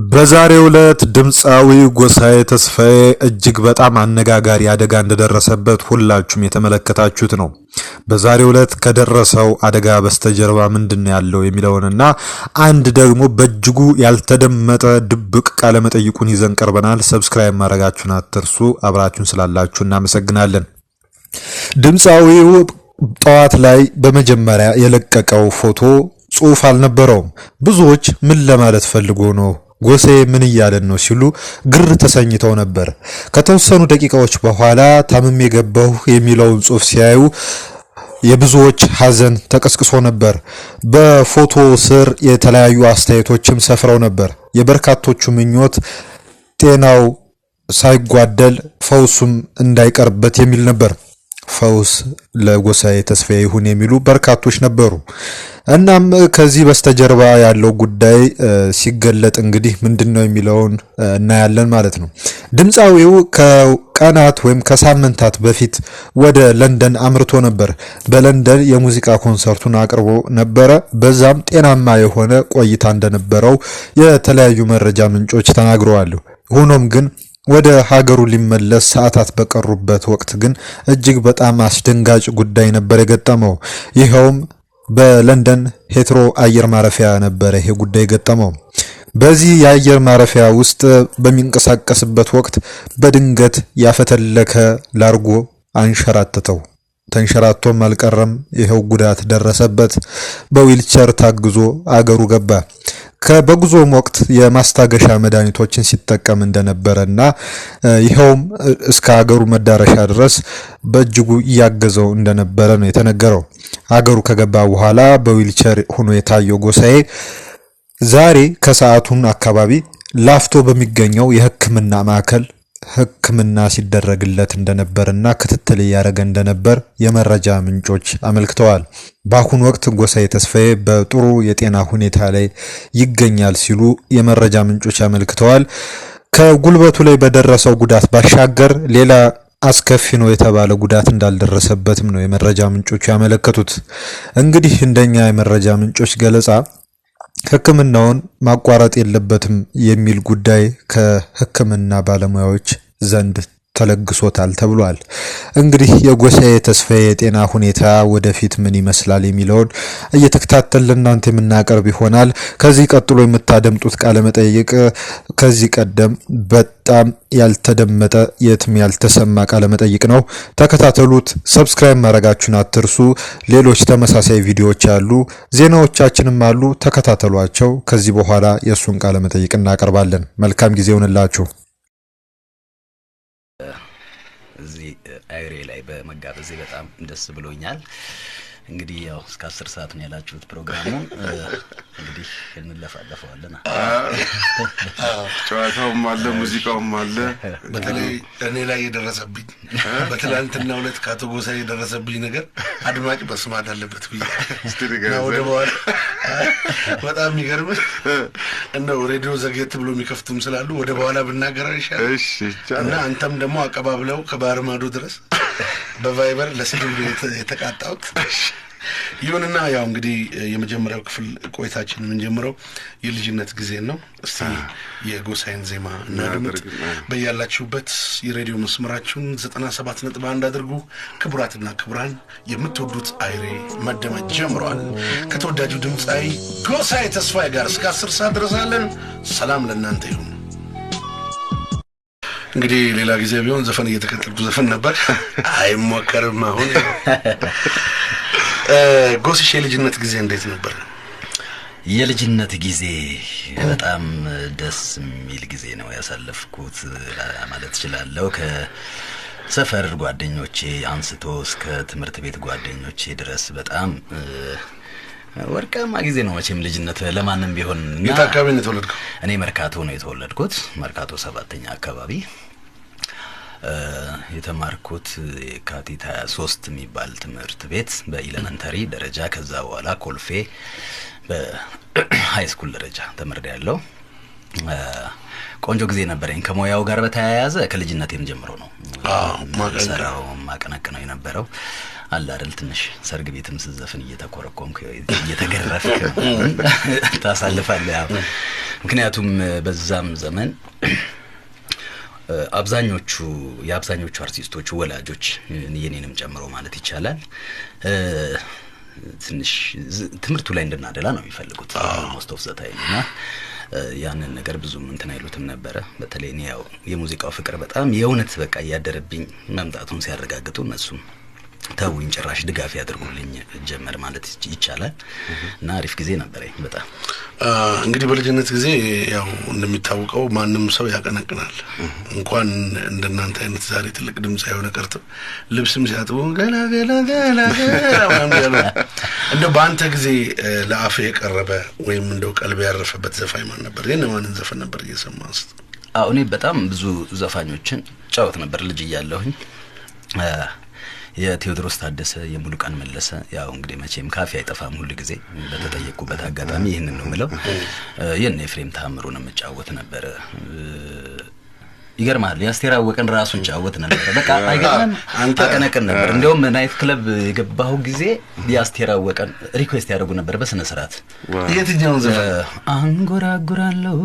በዛሬው ዕለት ድምጻዊ ጎሳዬ ተስፋዬ እጅግ በጣም አነጋጋሪ አደጋ እንደደረሰበት ሁላችሁም የተመለከታችሁት ነው። በዛሬው ዕለት ከደረሰው አደጋ በስተጀርባ ምንድነው ያለው የሚለውንና አንድ ደግሞ በእጅጉ ያልተደመጠ ድብቅ ቃለ መጠይቁን ይዘን ቀርበናል። ሰብስክራይብ ማድረጋችሁን አትርሱ። አብራችሁን ስላላችሁ እናመሰግናለን። ድምጻዊው ጠዋት ላይ በመጀመሪያ የለቀቀው ፎቶ ጽሑፍ አልነበረውም። ብዙዎች ምን ለማለት ፈልጎ ነው ጎሴ ምን እያለን ነው ሲሉ ግር ተሰኝተው ነበር። ከተወሰኑ ደቂቃዎች በኋላ ታምሜ ገባሁ የሚለውን ጽሑፍ ሲያዩ የብዙዎች ሐዘን ተቀስቅሶ ነበር። በፎቶ ስር የተለያዩ አስተያየቶችም ሰፍረው ነበር። የበርካቶቹ ምኞት ጤናው ሳይጓደል ፈውሱም እንዳይቀርበት የሚል ነበር። ፈውስ ለጎሳዬ ተስፋዬ ይሁን የሚሉ በርካቶች ነበሩ። እናም ከዚህ በስተጀርባ ያለው ጉዳይ ሲገለጥ እንግዲህ ምንድነው የሚለውን እናያለን ማለት ነው። ድምጻዊው ከቀናት ወይም ከሳምንታት በፊት ወደ ለንደን አምርቶ ነበር። በለንደን የሙዚቃ ኮንሰርቱን አቅርቦ ነበረ። በዛም ጤናማ የሆነ ቆይታ እንደነበረው የተለያዩ መረጃ ምንጮች ተናግረዋል። ሆኖም ግን ወደ ሀገሩ ሊመለስ ሰዓታት በቀሩበት ወቅት ግን እጅግ በጣም አስደንጋጭ ጉዳይ ነበር የገጠመው። ይኸውም በለንደን ሄትሮ አየር ማረፊያ ነበር ይሄ ጉዳይ የገጠመው። በዚህ የአየር ማረፊያ ውስጥ በሚንቀሳቀስበት ወቅት በድንገት ያፈተለከ ላርጎ አንሸራተተው። ተንሸራቶም አልቀረም፣ ይኸው ጉዳት ደረሰበት። በዊልቸር ታግዞ አገሩ ገባ። በጉዞም ወቅት የማስታገሻ መድኃኒቶችን ሲጠቀም እንደነበረና ይኸውም እስከ ሀገሩ መዳረሻ ድረስ በእጅጉ እያገዘው እንደነበረ ነው የተነገረው። ሀገሩ ከገባ በኋላ በዊልቸር ሆኖ የታየው ጎሳዬ ዛሬ ከሰዓቱን አካባቢ ላፍቶ በሚገኘው የሕክምና ማዕከል ሕክምና ሲደረግለት እንደነበርና ክትትል እያደረገ እንደነበር የመረጃ ምንጮች አመልክተዋል። በአሁኑ ወቅት ጎሳዬ ተስፋዬ በጥሩ የጤና ሁኔታ ላይ ይገኛል ሲሉ የመረጃ ምንጮች አመልክተዋል። ከጉልበቱ ላይ በደረሰው ጉዳት ባሻገር ሌላ አስከፊ ነው የተባለ ጉዳት እንዳልደረሰበትም ነው የመረጃ ምንጮቹ ያመለከቱት። እንግዲህ እንደኛ የመረጃ ምንጮች ገለጻ ሕክምናውን ማቋረጥ የለበትም የሚል ጉዳይ ከሕክምና ባለሙያዎች ዘንድ ተለግሶታል ተብሏል። እንግዲህ የጎሳዬ ተስፋዬ የጤና ሁኔታ ወደፊት ምን ይመስላል የሚለውን እየተከታተልን እናንተ የምናቀርብ ይሆናል። ከዚህ ቀጥሎ የምታደምጡት ቃለ መጠይቅ ከዚህ ቀደም በጣም ያልተደመጠ የትም ያልተሰማ ቃለ መጠይቅ ነው። ተከታተሉት። ሰብስክራይብ ማድረጋችሁን አትርሱ። ሌሎች ተመሳሳይ ቪዲዮዎች አሉ፣ ዜናዎቻችንም አሉ፣ ተከታተሏቸው። ከዚህ በኋላ የእሱን ቃለ መጠይቅ እናቀርባለን። መልካም ጊዜ ይሁንላችሁ። እዚህ አይሬ ላይ በመጋበዜ በጣም ደስ ብሎኛል። እንግዲህ ያው እስከ 10 ሰዓት ነው ያላችሁት ፕሮግራሙን እንግዲህ እንለፋለፈዋለን። ጨዋታውም አለ ሙዚቃውም አለ። በተለይ እኔ ላይ የደረሰብኝ በትላንትና ሁለት ካቶ ጎሳዬ የደረሰብኝ ነገር አድማጭ መስማት አለበት ብዬ ነው። ወደ በኋላ በጣም የሚገርም እንደው ሬዲዮ ዘግየት ብሎ የሚከፍቱም ስላሉ ወደ በኋላ ብናገር ይሻላል። እሺ እና አንተም ደግሞ አቀባብለው ከባህር ማዶ ድረስ በቫይበር ለስድብ የተቃጣውት ይሁንና ያው እንግዲህ የመጀመሪያው ክፍል ቆይታችን የምንጀምረው የልጅነት ጊዜ ነው። እስቲ የጎሳዬን ዜማ እናድምጥ። በያላችሁበት የሬዲዮ መስመራችሁን 97.1 አድርጉ። ክቡራትና ክቡራን የምትወዱት አይሬ መደመጥ ጀምሯል። ከተወዳጁ ድምጻዊ ጎሳዬ ተስፋዬ ጋር እስከ 10 ሰዓት ድረሳለን። ሰላም ለእናንተ ይሁን። እንግዲህ ሌላ ጊዜ ቢሆን ዘፈን እየተከተልኩ ዘፈን ነበር፣ አይሞከርም አሁን። ጎስሽ የልጅነት ጊዜ እንዴት ነበር? የልጅነት ጊዜ በጣም ደስ የሚል ጊዜ ነው ያሳለፍኩት ማለት እችላለሁ። ከሰፈር ጓደኞቼ አንስቶ እስከ ትምህርት ቤት ጓደኞቼ ድረስ በጣም ወርቃማ ጊዜ ነው መቼም ልጅነት ለማንም ቢሆን። የት አካባቢ ነው የተወለድከው? እኔ መርካቶ ነው የተወለድኩት። መርካቶ 7ኛ አካባቢ የተማርኩት የካቲት 23 የሚባል ትምህርት ቤት በኢለመንተሪ ደረጃ። ከዛ በኋላ ኮልፌ በሃይ ስኩል ደረጃ ተመርቄያለሁ። ቆንጆ ጊዜ ነበረኝ። ከሞያው ጋር በተያያዘ ከልጅነቴም ጀምሮ ነው ማቀነቅነው የነበረው። አለ አይደል ትንሽ ሰርግ ቤትም ስዘፍን እየተኮረኮምኩ እየተገረፍክ ታሳልፋለህ። ያው ምክንያቱም በዛም ዘመን የአብዛኞቹ አርቲስቶች ወላጆች የኔንም ጨምሮ ማለት ይቻላል ትንሽ ትምህርቱ ላይ እንድናደላ ነው የሚፈልጉት most of the time እና ያንን ነገር ብዙም እንትን አይሉትም ነበር። በተለይ ነው ያው የሙዚቃው ፍቅር በጣም የእውነት በቃ ያደረብኝ መምጣቱን ሲያረጋግጡ እነሱም ታውኝ ጭራሽ ድጋፍ ያደርጉልኝ ጀመር ማለት ይቻላል እና አሪፍ ጊዜ ነበር በጣም። እንግዲህ በልጅነት ጊዜ ያው እንደሚታወቀው ማንም ሰው ያቀነቅናል እንኳን እንደናንተ አይነት ዛሬ ትልቅ ድምጽ አይሆነ ቀርቶ ልብስም ሲያጥቡ ገላ እንደው በአንተ ጊዜ ለአፍ የቀረበ ወይም እንደው ቀልብ ያረፈበት ዘፋኝ ማን ነበር? የነማንን ዘፈን ነበር እየሰማስ? እኔ በጣም ብዙ ዘፋኞችን ጫወት ነበር ልጅ እያለሁኝ። የቴዎድሮስ ታደሰ የሙሉቀን መለሰ ያው እንግዲህ መቼም ካፊ አይጠፋም ሁሉ ጊዜ በተጠየቁበት አጋጣሚ ይሄንን ነው ምለው። የኔ ኤፍሬም ታምሩን መጫወት ነበር። ይገርማል የአስቴር አወቀን ራሱን ጫወት ነበር። በቃ አይገርምም አንተ ቀነቀን ነበር። እንደውም ናይት ክለብ የገባው ጊዜ የአስቴር አወቀን ሪኩዌስት ያደርጉ ነበር በስነ ስርዓት። የትኛውን ዘፈን? አንጎራጉራለሁ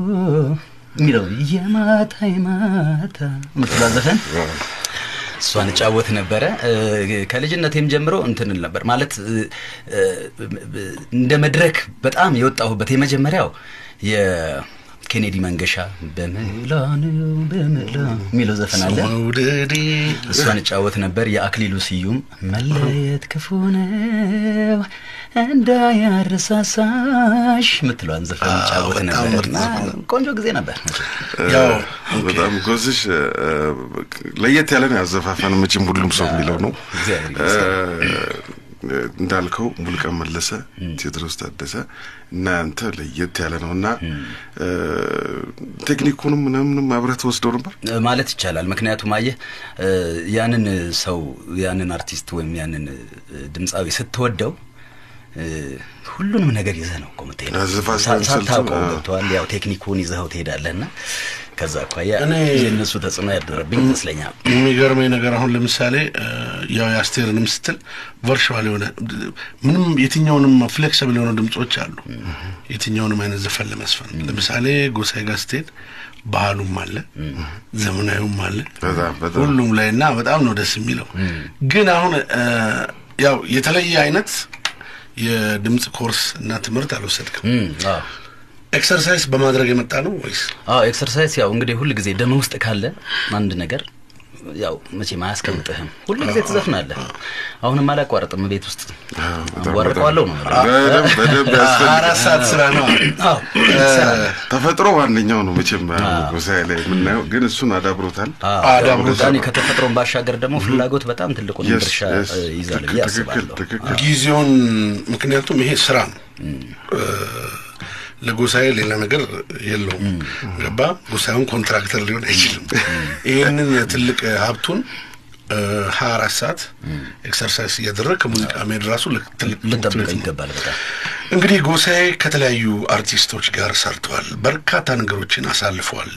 ሚለው የማታ ምትለው ዘፈን እሷን ጫወት ነበር። ከልጅነቴም ጀምሮ እንትን ነበር ማለት እንደ መድረክ በጣም የወጣሁበት የመጀመሪያው የኬኔዲ መንገሻ በመላኑ ሚለው ዘፈን አለ እሷን ጫወት ነበር። የአክሊሉ ስዩም መለየት ክፉ ነው እንዳያረሳሳሽ ምትሏን ዘፈን ጫወት ነበር። ቆንጆ ጊዜ ነበር። ያው በጣም ጎዝሽ ለየት ያለ ነው ያዘፋፈን መቼም ሁሉም ሰው የሚለው ነው። እንዳልከው ሙሉቀን መለሰ ቴዎድሮስ ታደሰ እና አንተ ለየት ያለ ነውና ቴክኒኩንም ምንም አብረህ ወስደው ነበር ማለት ይቻላል። ምክንያቱም አየህ ያንን አርቲስት ወይም ያንን ድምጻዊ ስትወደው ሁሉንም ነገር ይዘህ ነው ቆምተህ ሳታውቀው ገብቷል። ያው ቴክኒኩን ይዘኸው ትሄዳለህና ከዛ አኳያ የነሱ ተጽዕኖ ያደረብኝ ይመስለኛል። የሚገርመኝ ነገር አሁን ለምሳሌ ያው ያስቴርንም ስትል ቨርቹዋል የሆነ ምንም የትኛውንም ፍሌክሲብል የሆነ ድምጾች አሉ የትኛውንም አይነት ዘፈን ለመስፈን። ለምሳሌ ጎሳዬ ጋር ስትሄድ ባህሉም አለ ዘመናዊውም አለ ሁሉም ላይና በጣም ነው ደስ የሚለው። ግን አሁን ያው የተለየ አይነት የድምጽ ኮርስ እና ትምህርት አልወሰድክም? ኤክሰርሳይዝ በማድረግ የመጣ ነው ወይስ? ኤክሰርሳይዝ ያው እንግዲህ ሁሉ ጊዜ ደም ውስጥ ካለ አንድ ነገር ያው መቼም አያስቀምጥህም ሁሉ ጊዜ ትዘፍናለህ። አሁንም አላቋረጥም ቤት ውስጥ ወርቀዋለሁ ነው በደንብ ያስፈልጋል። 4 ሰዓት ስራ ነው። ተፈጥሮ ዋንኛው ነው መቼም ጎሳዬ ላይ የምናየው ግን እሱን አዳብሮታል። ከተፈጥሮን ባሻገር ደግሞ ፍላጎት በጣም ትልቁን ድርሻ ይዛል ያስባለሁ ጊዜውን። ምክንያቱም ይሄ ስራ ነው ለጎሳዬ ሌላ ነገር የለውም። ገባ ጎሳዬን ኮንትራክተር ሊሆን አይችልም። ይሄንን ትልቅ ሀብቱን 24 ሰዓት ኤክሰርሳይዝ ያደረገ ሙዚቃ መድራሱ ለተጠብቀ ይገባል። በጣም እንግዲህ ጎሳዬ ከተለያዩ አርቲስቶች ጋር ሰርቷል። በርካታ ነገሮችን አሳልፈዋል።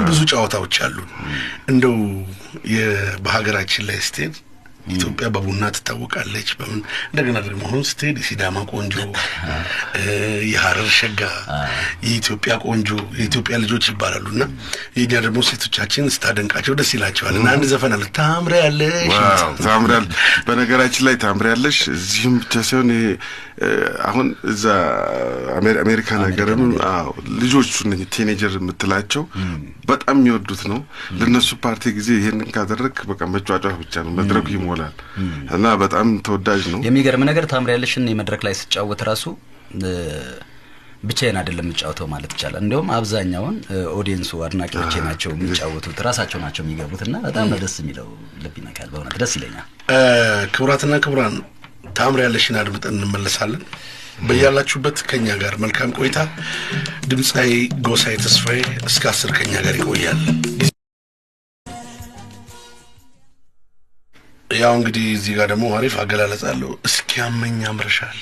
ብዙ ጨዋታዎች አሉ። እንደው በሀገራችን ላይ ስትሄድ ኢትዮጵያ በቡና ትታወቃለች። በምን እንደገና ደግሞ አሁን ስትሄድ የሲዳማ ቆንጆ የሐረር ሸጋ የኢትዮጵያ ቆንጆ የኢትዮጵያ ልጆች ይባላሉና የኛ ደግሞ ሴቶቻችን ስታደንቃቸው ደስ ይላቸዋል። እና አንድ ዘፈን አለ ታምሪያለሽ። ታምሪያል በነገራችን ላይ ታምሪያለሽ እዚህም ብቻ ሳይሆን አሁን እዛ አሜሪካን ሀገርም ልጆቹ ቲኔጀር የምትላቸው በጣም የሚወዱት ነው። ለነሱ ፓርቲ ጊዜ ይሄንን ካደረክ በቃ መጫጫህ ብቻ ነው መድረኩ ይሞላል እና በጣም ተወዳጅ ነው። የሚገርም ነገር ታምሪያለሽን የመድረክ ላይ ስጫወት ራሱ ብቻዬን አይደለም የምጫወተው ማለት ይቻላል። እንደውም አብዛኛውን ኦዲየንሱ አድናቂዎቼ ናቸው የሚጫወቱት ራሳቸው ናቸው የሚገቡትና በጣም ደስ የሚለው ልብ ይነካል። በእውነት ደስ ይለኛል። ክቡራትና ክቡራን ታምሪያለሽን አድምጠን እንመለሳለን። በያላችሁበት ከኛ ጋር መልካም ቆይታ። ድምጻዊ ጎሳዬ ተስፋዬ እስከ 10 ከኛ ጋር ይቆያል። ያው እንግዲህ እዚህ ጋር ደግሞ አሪፍ አገላለጽ አለው። እስኪያመኝ አምርሻል።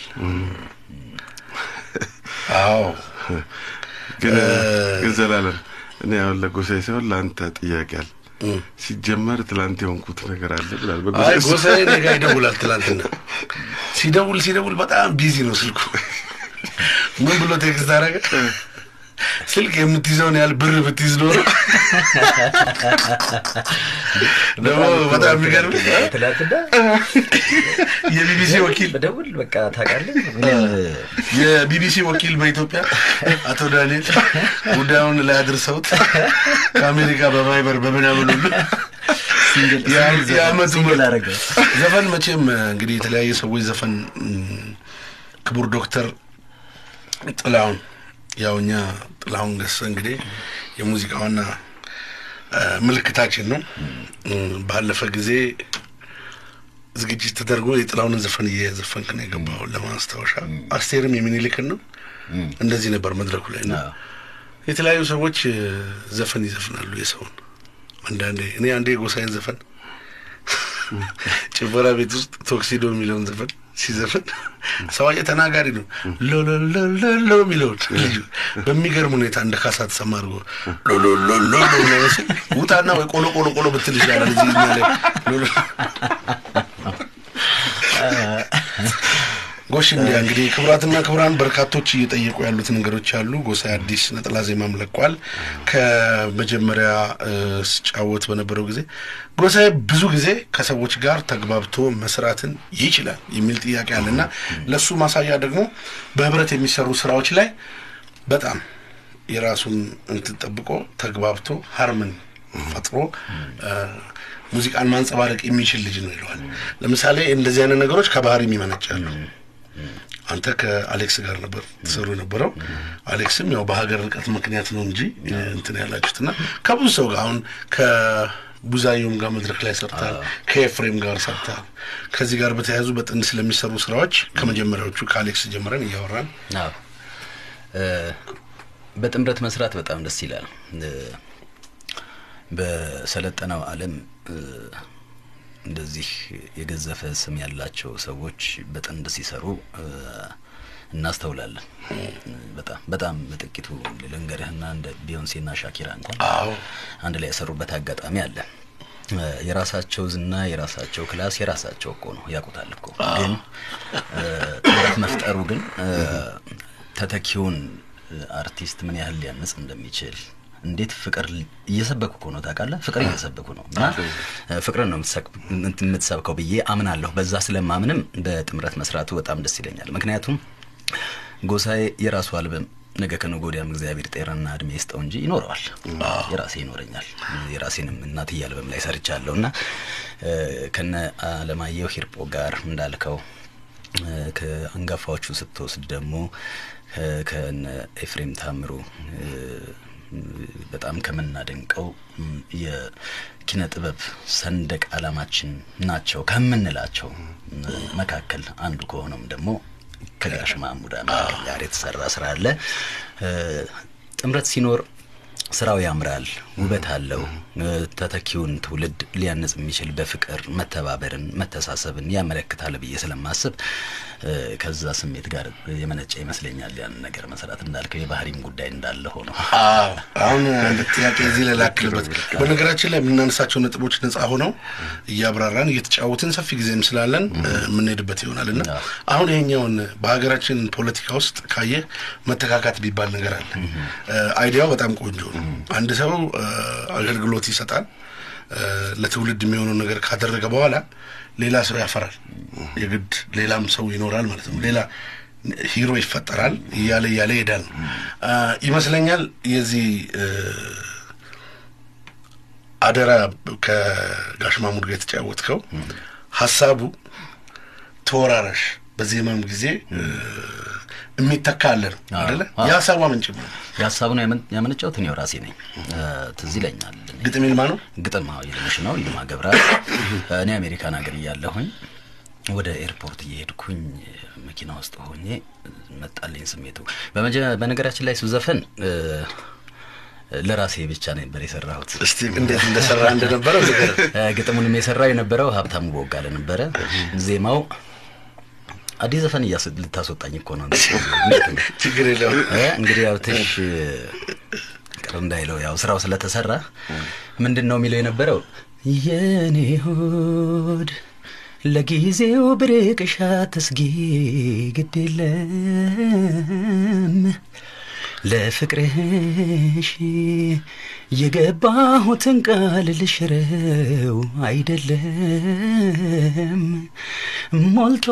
ግን ዘላለም እኔ አሁን ለጎሳዬ ሳይሆን ለአንተ ጥያቄ አለ። ሲጀመር ትላንት የሆንኩት ነገር አለ ብላል። አይ ጎሳዬ ነገ ይደውላል። ትላንትና ሲደውል በጣም ቢዚ ነው ስልኩ። ምን ብሎ ቴክስት አደረገ? ስልክ የምትይዘውን ያህል ብር ብትይዝ ኖሮ ደግሞ በጣም የሚገርም ትላንትና የቢቢሲ ወኪል በደውል በቃ ታውቃለህ፣ የቢቢሲ ወኪል በኢትዮጵያ አቶ ዳንኤል ጉዳዩን ላይ አድርሰውት ከአሜሪካ በቫይበር በምናምን ሁሉ የዓመቱ ዘፈን መቼም እንግዲህ የተለያየ ሰዎች ዘፈን ክቡር ዶክተር ጥላሁን ያውኛ ጥላሁን ገሰሰ እንግዲህ የሙዚቃውና ምልክታችን ነው። ባለፈ ጊዜ ዝግጅት ተደርጎ የጥላሁንን ዘፈን እየዘፈንክ ነው የገባው ለማስታወሻ። አስቴርም የሚኒልክን ነው እንደዚህ ነበር መድረኩ ላይ ነው። የተለያዩ ሰዎች ዘፈን ይዘፍናሉ የሰውን። እኔ አንዴ ጎሳዬን ዘፈን ጭፈራ ቤት ውስጥ ቶክሲዶ የሚለውን ዘፈን ሲዘፈን ሰውዬ ተናጋሪ ነው ሎሎሎሎ የሚለው ልጅ በሚገርም ሁኔታ እንደ ካሳ ተሰማ አድርጎ ሎሎሎሎ ነው ውጣና ወይ ቆሎ ብትል ይችላል እዚህ ማለት ጎሽ እንግዲህ ክብራትና ክብራን በርካቶች እየጠየቁ ያሉት ነገሮች አሉ። ጎሳዬ አዲስ ነጠላ ዜማም ለቋል። ከመጀመሪያ ሲጫወት በነበረው ጊዜ ጎሳዬ ብዙ ጊዜ ከሰዎች ጋር ተግባብቶ መስራትን ይችላል የሚል ጥያቄ አለና ለሱ ማሳያ ደግሞ በህብረት የሚሰሩ ስራዎች ላይ በጣም የራሱን እንተጠብቆ ተግባብቶ ሃርመኒ ፈጥሮ ሙዚቃን ማንጸባረቅ የሚችል ልጅ ነው ይላል። ለምሳሌ እንደዚህ አይነት ነገሮች ከባህሪም ይመነጫሉ። አንተ ከአሌክስ ጋር ነበር ተሰሩ ነበረው። አሌክስም ያው በሀገር ርቀት ምክንያት ነው እንጂ እንትን ያላችሁትና ከብዙ ሰው ጋር አሁን ከቡዛዮም ጋር መድረክ ላይ ሰርታል፣ ከኤፍሬም ጋር ሰርታል። ከዚህ ጋር በተያያዙ በጥንት ስለሚሰሩ ስራዎች ከመጀመሪያዎቹ ከአሌክስ ጀምረን እያወራን በጥምረት መስራት በጣም ደስ ይላል። በሰለጠነው ዓለም እንደዚህ የገዘፈ ስም ያላቸው ሰዎች በጥንድ ሲሰሩ እናስተውላለን። በጣም በጥቂቱ ልንገርህና እንደ ቢዮንሴና ሻኪራ እንኳን አንድ ላይ የሰሩበት አጋጣሚ አለ። የራሳቸው ዝና፣ የራሳቸው ክላስ፣ የራሳቸው እኮ ነው ያውቁታል እኮ። ግን ጥምረት መፍጠሩ ግን ተተኪውን አርቲስት ምን ያህል ሊያነጽ እንደሚችል እንዴት ፍቅር እየሰበኩ እኮ ነው ታውቃለህ። ፍቅር እየሰበኩ ነው እና ፍቅርን ነው የምትሰብከው ብዬ አምናለሁ። በዛ ስለማምንም በጥምረት መስራቱ በጣም ደስ ይለኛል። ምክንያቱም ጎሳዬ የራሱ አልበም ነገ ከነገ ወዲያም እግዚአብሔር ጤናና እድሜ ይስጠው እንጂ ይኖረዋል። የራሴ ይኖረኛል። የራሴንም እናትዬ አልበም ላይ ሰርቻለሁና ከነ አለማየሁ ሂርጶ ጋር እንዳልከው ከአንጋፋዎቹ ስትወስድ ደግሞ ከነ ኤፍሬም ታምሩ በጣም ከምናደንቀው የኪነ ጥበብ ሰንደቅ ዓላማችን ናቸው ከምንላቸው መካከል አንዱ ከሆነም ደግሞ ከጋሽ ማሙድ ጋር የተሰራ ስራ አለ። ጥምረት ሲኖር ስራው ያምራል፣ ውበት አለው። ተተኪውን ትውልድ ሊያነጽ የሚችል በፍቅር መተባበርን፣ መተሳሰብን ያመለክታል ብዬ ስለማስብ ከዛ ስሜት ጋር የመነጨ ይመስለኛል ያን ነገር መስራት። እንዳልከው የባህሪም ጉዳይ እንዳለ ሆኖ አሁን አንድ ጥያቄ እዚህ ላይ ላክልበት። በነገራችን ላይ የምናነሳቸው ነጥቦች ነጻ ሆነው እያብራራን እየተጫወትን ሰፊ ጊዜም ስላለን የምንሄድበት ይሆናልና አሁን ይሄኛውን በሀገራችን ፖለቲካ ውስጥ ካየህ መተካካት ቢባል ነገር አለ። አይዲያው በጣም ቆንጆ ነው። አንድ ሰው አገልግሎት ይሰጣል፣ ለትውልድ የሚሆነው ነገር ካደረገ በኋላ ሌላ ሰው ያፈራል። የግድ ሌላም ሰው ይኖራል ማለት ነው። ሌላ ሂሮ ይፈጠራል እያለ ይሄዳል ይመስለኛል። የዚህ አደራ ከጋሽ ማሙድ ጋር የተጫወትከው ሀሳቡ ተወራራሽ በዚህ ህመም ጊዜ የሚተካ አለ ነው አይደለ? የሀሳቡ ምንጭ ነው። የሀሳቡ ነው ያመነጨው እኔው ራሴ ነኝ። ትዝ ይለኛል። ግጥም ይልማ ነው ይልምሽ ነው ይልማ ገብረአብ። እኔ አሜሪካን ሀገር እያለሁኝ ወደ ኤርፖርት እየሄድኩኝ መኪና ውስጥ ሆኜ መጣልኝ ስሜቱ። በነገራችን ላይ ሱዘፈን ለራሴ ብቻ ነበር የሰራሁት። እስቲ እንዴት እንደሰራ እንደነበረው ግጥሙንም የሰራው የነበረው ሀብታሙ ቦጋለ ነበረ። ዜማው አዲስ ዘፈን ልታስወጣኝ እኮ ነው። ችግር የለውም እንግዲህ ያው ትንሽ ቅር እንዳይለው ያው ስራው ስለተሰራ ምንድነው የሚለው የነበረው የኔ ሆድ ለጊዜው ብርቅሻ ተስጊ ግድለም ለፍቅርሽ የገባሁትን ቃል ልሽረው አይደለም ሞልቶ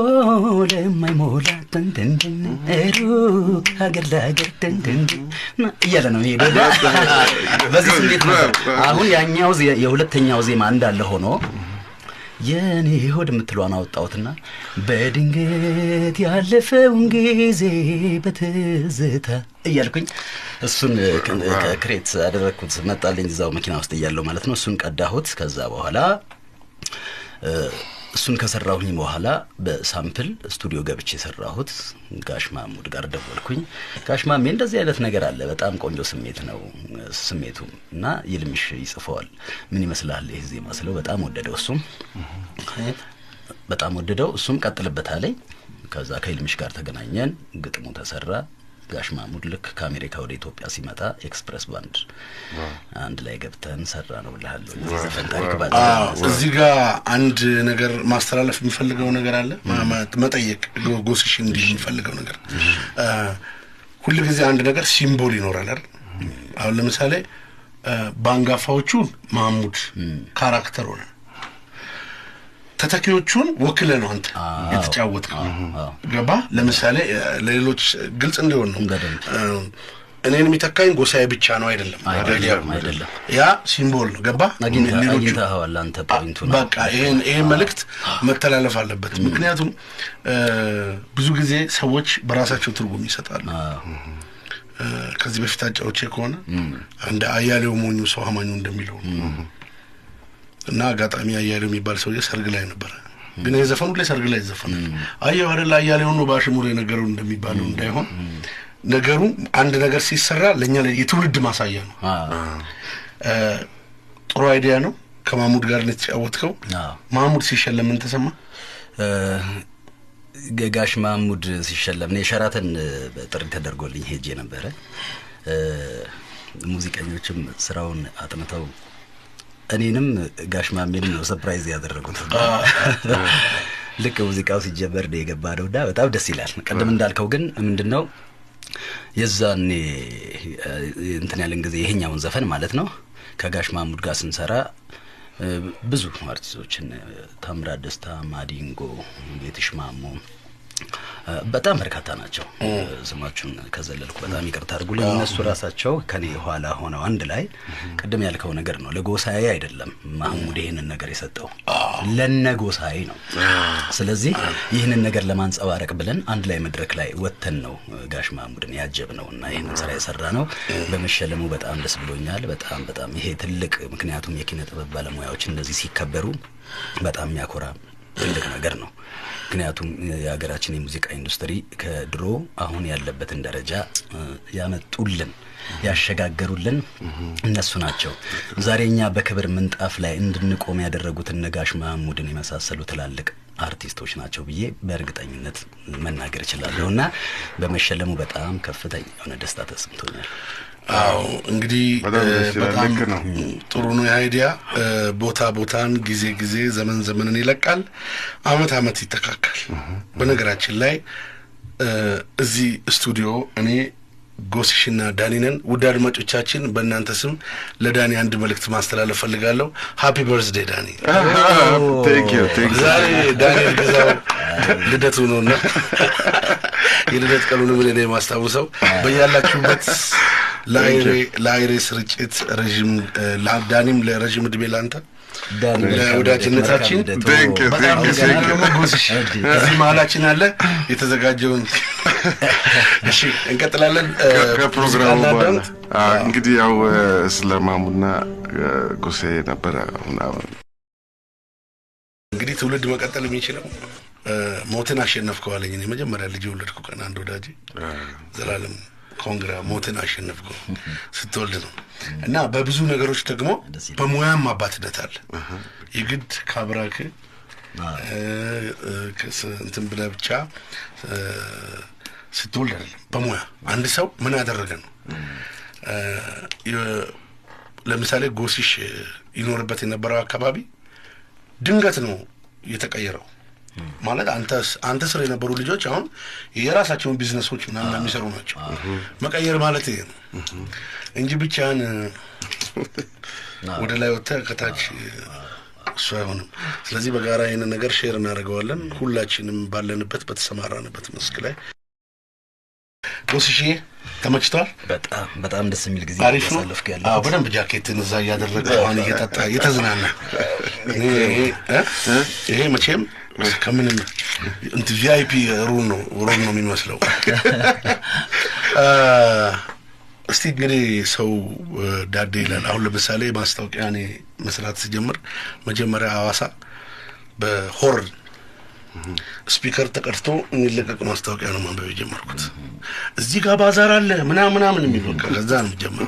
ለማይሞላ ተንተንተን ሩቅ ሀገር ለሀገር ተንተንተን እያለ ነው የሚሄደው። በዚህ ስሜት ነው አሁን ያኛው የሁለተኛው ዜማ እንዳለ ሆኖ የኔ ሆድ የምትለዋን አወጣሁትና በድንገት ያለፈውን ጊዜ በትዝታ እያልኩኝ እሱን ክሬት አደረኩት። መጣልኝ እዛው መኪና ውስጥ እያለሁ ማለት ነው። እሱን ቀዳሁት። ከዛ በኋላ እሱን ከሰራሁኝ በኋላ በሳምፕል ስቱዲዮ ገብቼ ሰራሁት። ጋሽ ማሙድ ጋር ደወልኩኝ። ጋሽ ማሜ እንደዚህ አይነት ነገር አለ፣ በጣም ቆንጆ ስሜት ነው ስሜቱ እና ይልምሽ ይጽፈዋል፣ ምን ይመስላል ይሄ ዜማ ስለው በጣም ወደደው። በጣም ወደደው። እሱም ቀጥልበት አለኝ። ከዛ ከይልምሽ ጋር ተገናኘን፣ ግጥሙ ተሰራ። ጋሽ ማሙድ ልክ ከአሜሪካ ወደ ኢትዮጵያ ሲመጣ ኤክስፕረስ ባንድ አንድ ላይ ገብተን ሰራ ነው ብለሃለሁ። ዘፈን ታሪክ ባለ እዚህ ጋር አንድ ነገር ማስተላለፍ የሚፈልገው ነገር አለ፣ መጠየቅ ጎስሽ እንዲህ የሚፈልገው ነገር ሁሉ ጊዜ አንድ ነገር ሲምቦል ይኖራል አይደል? አሁን ለምሳሌ ባንጋፋዎቹ ማሙድ ካራክተር ሆነ ተተኪዎቹን ወክለ ነው አንተ የተጫወተው ገባ። ለምሳሌ ለሌሎች ግልጽ እንዲሆን ነው እኔን የሚተካኝ ጎሳዬ ብቻ ነው አይደለም። ያ ሲምቦል ነው ገባ። አግኝተኸዋል አንተ ፖይንቱ ነው። በቃ ይሄን መልእክት መተላለፍ አለበት። ምክንያቱም ብዙ ጊዜ ሰዎች በራሳቸው ትርጉም ይሰጣሉ። ከዚህ በፊት አጫውቼ ከሆነ እንደ አያሌው ሞኙ ሰው አማኙ እንደሚለው እና አጋጣሚ አያሌው የሚባል ሰውዬ ሰርግ ላይ ነበር። ግን የዘፈኑ ላይ ሰርግ ላይ ዘፈነ አያው አይደል አያሌው ነው ባሽሙር የነገረው እንደሚባለው እንዳይሆን ነገሩ አንድ ነገር ሲሰራ ለኛ የትውልድ ማሳያ ነው። ጥሩ አይዲያ ነው። ከማሙድ ጋር ነው የተጫወተው። ማሙድ ሲሸለም ምን ተሰማ? ጋሽ ማሙድ ሲሸለም ነው የሸራተን ጥሪ ተደርጎልኝ ሄጄ ነበረ። ሙዚቀኞችም ስራውን አጥንተው እኔንም ጋሽ ማሜንም ነው ሰርፕራይዝ ያደረጉት። ልክ ሙዚቃው ሲጀመር ነው የገባነውና በጣም ደስ ይላል። ቀደም እንዳልከው ግን ምንድነው የዛኔ እንትን ያለን ጊዜ ይሄኛውን ዘፈን ማለት ነው ከጋሽ ማሙድ ጋር ስንሰራ ብዙ አርቲስቶችን ታምራት ደስታ፣ ማዲንጎ፣ ጌትሽ ማሞ በጣም በርካታ ናቸው። ስማችሁን ከዘለልኩ በጣም ይቅርታ አድርጉልኝ። እነሱ ራሳቸው ከኔ ኋላ ሆነው አንድ ላይ ቅድም ያልከው ነገር ነው። ለጎሳዬ አይደለም ማሙድ ይሄንን ነገር የሰጠው ለነጎሳዬ ነው። ስለዚህ ይሄንን ነገር ለማንጸባረቅ ብለን አንድ ላይ መድረክ ላይ ወተን ነው ጋሽ ማሙድን ያጀብነውና ይሄንን ስራ የሰራ ነው። በመሸለሙ በጣም ደስ ብሎኛል። በጣም ይሄ ትልቅ ምክንያቱም የኪነ ጥበብ ባለሙያዎች እንደዚህ ሲከበሩ በጣም የሚያኮራ ትልቅ ነገር ነው። ምክንያቱም የሀገራችን የሙዚቃ ኢንዱስትሪ ከድሮ አሁን ያለበትን ደረጃ ያመጡልን ያሸጋገሩልን እነሱ ናቸው። ዛሬኛ በክብር ምንጣፍ ላይ እንድንቆም ያደረጉት ጋሽ ማሙድን የመሳሰሉ ትላልቅ አርቲስቶች ናቸው ብዬ በእርግጠኝነት መናገር እችላለሁና በመሸለሙ በጣም ከፍተኛ የሆነ ደስታ ተሰምቶኛል። አዎ እንግዲህ በጣም ጥሩ ነው አይዲያ። ቦታን ጊዜ ዘመንን ይለቃል፣ አመት ይተካካል። በነገራችን ላይ እዚህ ስቱዲዮ እኔ ጎስሽና ዳኒነን ውድ አድማጮቻችን በእናንተ ስም ለዳኒ አንድ መልእክት ማስተላለፍ ፈልጋለሁ። ሃፒ በርዝዴይ ዳኒ። ቴንክ ዩ ዛሬ ዳኒ ግዛው ልደቱ ነውና የልደት ቀኑን ምን ነው ማስታወሰው። በያላችሁበት ለአይሬ ስርጭት ረጅም ዳኒም ለረጅም እድሜ ላንተ ለወዳጅነታችን በጣም ጎስሽ እዚህ መሀላችን አለ የተዘጋጀውን። እሺ እንቀጥላለን ከፕሮግራሙ በኋላ። እንግዲህ ያው ስለ ማሙና ጎሴ ነበር። እንግዲህ ትውልድ መቀጠል የሚችለው ሞትን አሸነፍከው አለኝ። እኔ መጀመሪያ ልጅ ወለድኩ ቀን አንድ ወዳጄ ዘላለም ኮንግራ ሞትን አሸነፍከው ስትወልድ ነው። እና በብዙ ነገሮች ደግሞ በሙያም አባትነት አለ። የግድ ካብራክ እንትን ብለህ ብቻ ስትወልድ አይደለም። በሙያ አንድ ሰው ምን አደረገ ነው። ለምሳሌ ጎሲሽ ይኖርበት የነበረው አካባቢ ድንገት ነው የተቀየረው። ማለት አንተ ስር የነበሩ ልጆች አሁን የራሳቸውን ቢዝነሶች ምናምን የሚሰሩ ናቸው። መቀየር ማለት ይሄ ነው እንጂ ብቻን ወደ ላይ ወጥተህ ከታች እሱ አይሆንም። ስለዚህ በጋራ ይሄንን ነገር ሼር እናደርገዋለን ሁላችንም ባለንበት በተሰማራንበት መስክ ላይ። ጎስሽ ተመችቷል? በጣም ደስ የሚል ጊዜ ያሳለፍኩ ያለው። አዎ በደንብ ጃኬትን እዛ እያደረገ አሁን እየጠጣ እየተዝናና ይሄ መቼም ከምንም እንት ቪአይፒ ሩም ነው የሚመስለው። እስቲ እንግዲህ ሰው ዳዴ ይላል። አሁን ለምሳሌ ማስታወቂያ እኔ መስራት ሲጀምር መጀመሪያ ሐዋሳ በሆርን ስፒከር ተቀድቶ የሚለቀቅ ማስታወቂያ ነው ማንበብ የጀመርኩት። እዚህ ጋር ባዛር አለ ምናምን የሚለው ከዛ ነው ጀመረ።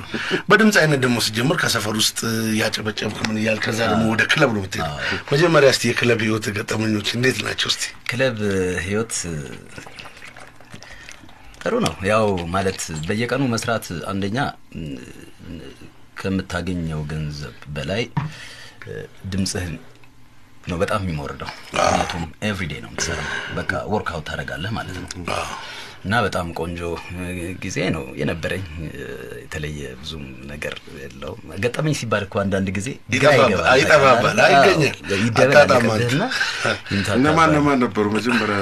በድምጽ አይነት ደግሞ ሲጀምር ከሰፈር ውስጥ ያጨበጨብኩ ምን ይያል። ከዛ ደግሞ ወደ ክለብ ነው የምትሄደው። መጀመሪያ እስቲ የክለብ ህይወት ገጠመኞች እንዴት ናቸው? እስቲ ክለብ ህይወት ጥሩ ነው። ያው ማለት በየቀኑ መስራት አንደኛ ከምታገኘው ገንዘብ በላይ ድምጽህን ነው በጣም የሚሞርደው። ምክንያቱም ኤቭሪዴይ ነው የምትሰራው። በቃ ወርክ አውት ታደርጋለህ ማለት ነው። እና በጣም ቆንጆ ጊዜ ነው የነበረኝ። የተለየ ብዙም ነገር የለውም። ገጠመኝ ሲባል እኮ አንዳንድ ጊዜ አይጠባባል አይገኛል ይደበላልና እነማን ነበሩ መጀመሪያ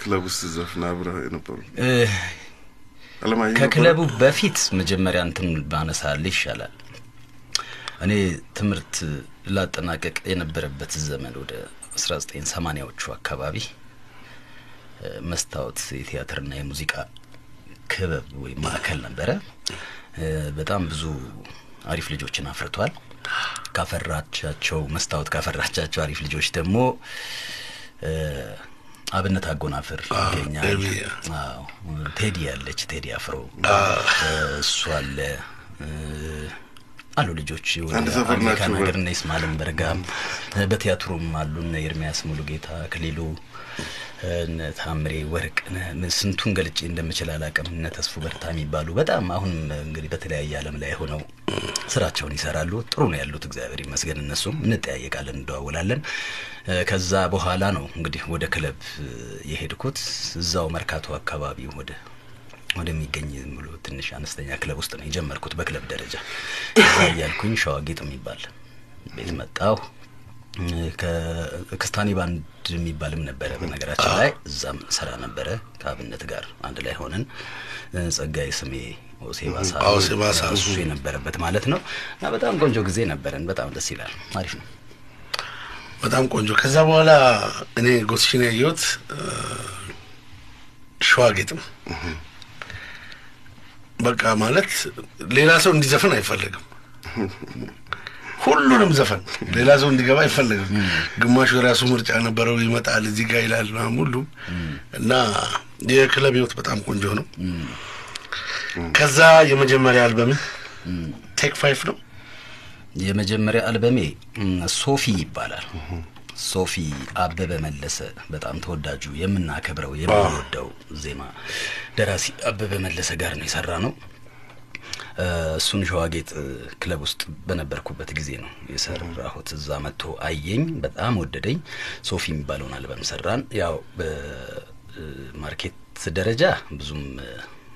ክለብ ውስጥ ዘፍና አብረው የነበሩ? ከክለቡ በፊት መጀመሪያ እንትን ባነሳል ይሻላል። እኔ ትምህርት ላጠናቀቅ የነበረበት ዘመን ወደ 1980ዎቹ አካባቢ መስታወት የቲያትርና የሙዚቃ ክበብ ወይ ማዕከል ነበረ። በጣም ብዙ አሪፍ ልጆችን አፍርቷል። መስታወት ካፈራቻቸው አሪፍ ልጆች ደግሞ አብነት አጎናፍር ይገኛል። ቴዲ ያለች ቴዲ አፍሮ እሱ አሉ ልጆች ወደ አሜሪካ ነገር ነው ይስማልን በርጋም በቲያትሩም አሉና ኤርሚያስ ሙሉጌታ ክሊሉ ታምሬ ወርቅ ስንቱን ገልጬ እንደምችል አላቀም። ተስፉ በርታ የሚባሉ በጣም አሁን እንግዲህ በተለያየ ዓለም ላይ ሆነው ስራቸውን ይሰራሉ። ጥሩ ነው ያሉት እግዚአብሔር ይመስገን። እነሱም እንጠያየቃለን እንደዋወላለን። ከዛ በኋላ ነው እንግዲህ ወደ ክለብ የሄድኩት። እዛው መርካቶ አካባቢ ወደሚገኝ ሙሉ ትንሽ አነስተኛ ክለብ ውስጥ ነው የጀመርኩት በክለብ ደረጃ። እዛ ያልኩኝ ሸዋጌጥ የሚባል ቤት መጣሁ። ከክስታኒ ባንድ የሚባልም ነበረ በነገራችን ላይ እዛም ሰራ ነበረ ከአብነት ጋር አንድ ላይ ሆነን ጸጋይ ስሜ ኦሴባሳ እሱ የነበረበት ማለት ነው። እና በጣም ቆንጆ ጊዜ ነበረን። በጣም ደስ ይላል። አሪፍ ነው። በጣም ቆንጆ። ከዛ በኋላ እኔ ጎስሽን ያየሁት ሸዋጌጥም በቃ ማለት ሌላ ሰው እንዲዘፈን አይፈልግም። ሁሉንም ዘፈን ሌላ ሰው እንዲገባ አይፈልግም። ግማሹ የራሱ ምርጫ ነበረው። ይመጣል እዚህ ጋር ይላል ሁሉም እና የክለብ ህይወት በጣም ቆንጆ ነው። ከዛ የመጀመሪያ አልበም ቴክ 5 ነው። የመጀመሪያ አልበሜ ሶፊ ይባላል። ሶፊ አበበ መለሰ በጣም ተወዳጁ የምናከብረው የምንወደው ዜማ ደራሲ አበበ መለሰ ጋር ነው የሰራ ነው። እሱን ሸዋጌጥ ክለብ ውስጥ በነበርኩበት ጊዜ ነው የሰራሁት። እዛ መጥቶ አየኝ፣ በጣም ወደደኝ። ሶፊ የሚባለውን አልበም ሰራን። ያው በማርኬት ደረጃ ብዙም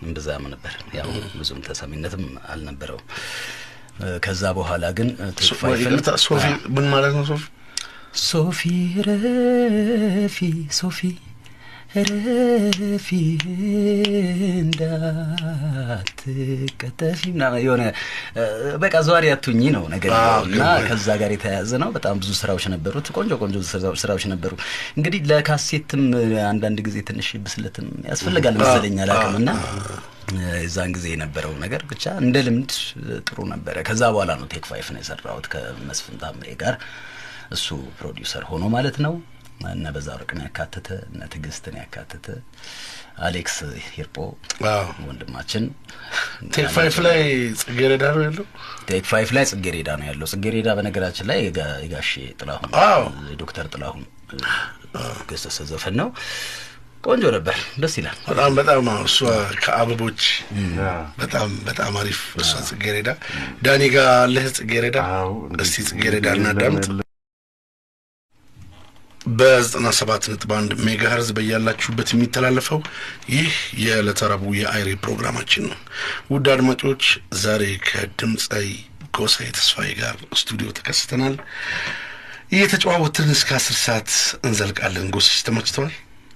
እንብዛም ነበር፣ ያው ብዙም ተሰሚነትም አልነበረው። ከዛ በኋላ ግን ሶፊ ምን ማለት ነው? ሶፊ ረፊ ሶፊ ረፊ እንዳትቀጠፊ ምናምን የሆነ በቃ ዘዋሪ አትሁኚ ነው ነገር እና ከዛ ጋር የተያያዘ ነው። በጣም ብዙ ስራዎች ነበሩት፣ ቆንጆ ስራዎች ነበሩ። እንግዲህ ለካሴትም አንዳንድ ጊዜ ትንሽ ብስለትም ያስፈልጋል መሰለኝ አላውቅምና እዛን ጊዜ የነበረው ነገር ብቻ እንደ ልምድ ጥሩ ነበረ። ከዛ በኋላ ነው ቴክ 5 ነው የሰራሁት ከመስፍን ታምሬ ጋር፣ እሱ ፕሮዲውሰር ሆኖ ማለት ነው። እና በዛ ወርቅን ያካተተ እና ትግስትን ያካተተ አሌክስ ሂርጶ ወንድማችን። ቴክ 5 ላይ ጽጌሬዳ ነው ያለው። ቴክ 5 ላይ ጽጌሬዳ ነው ያለው። ጽጌሬዳ በነገራችን ላይ የጋሼ ጥላሁን ዶክተር ጥላሁን ገሰሰ ዘፈን ነው። ቆንጆ ነበር። ደስ ይላል። በጣም እሷ ከአበቦች በጣም አሪፍ። እሷ ጽጌረዳ ዳኒ ጋር አለ ጽጌረዳ። እስቲ ጽጌረዳ እናዳምጥ። በ97.1 ሜጋሄርዝ በያላችሁበት የሚተላለፈው ይህ የዕለተ ረቡዕ የአይሬ ፕሮግራማችን ነው። ውድ አድማጮች ዛሬ ከድምጻዊ ጎሳዬ ተስፋዬ ጋር ስቱዲዮ ተከስተናል። እየተጨዋወትን እስከ 10 ሰዓት እንዘልቃለን። ጎስሽ ተመችቷል?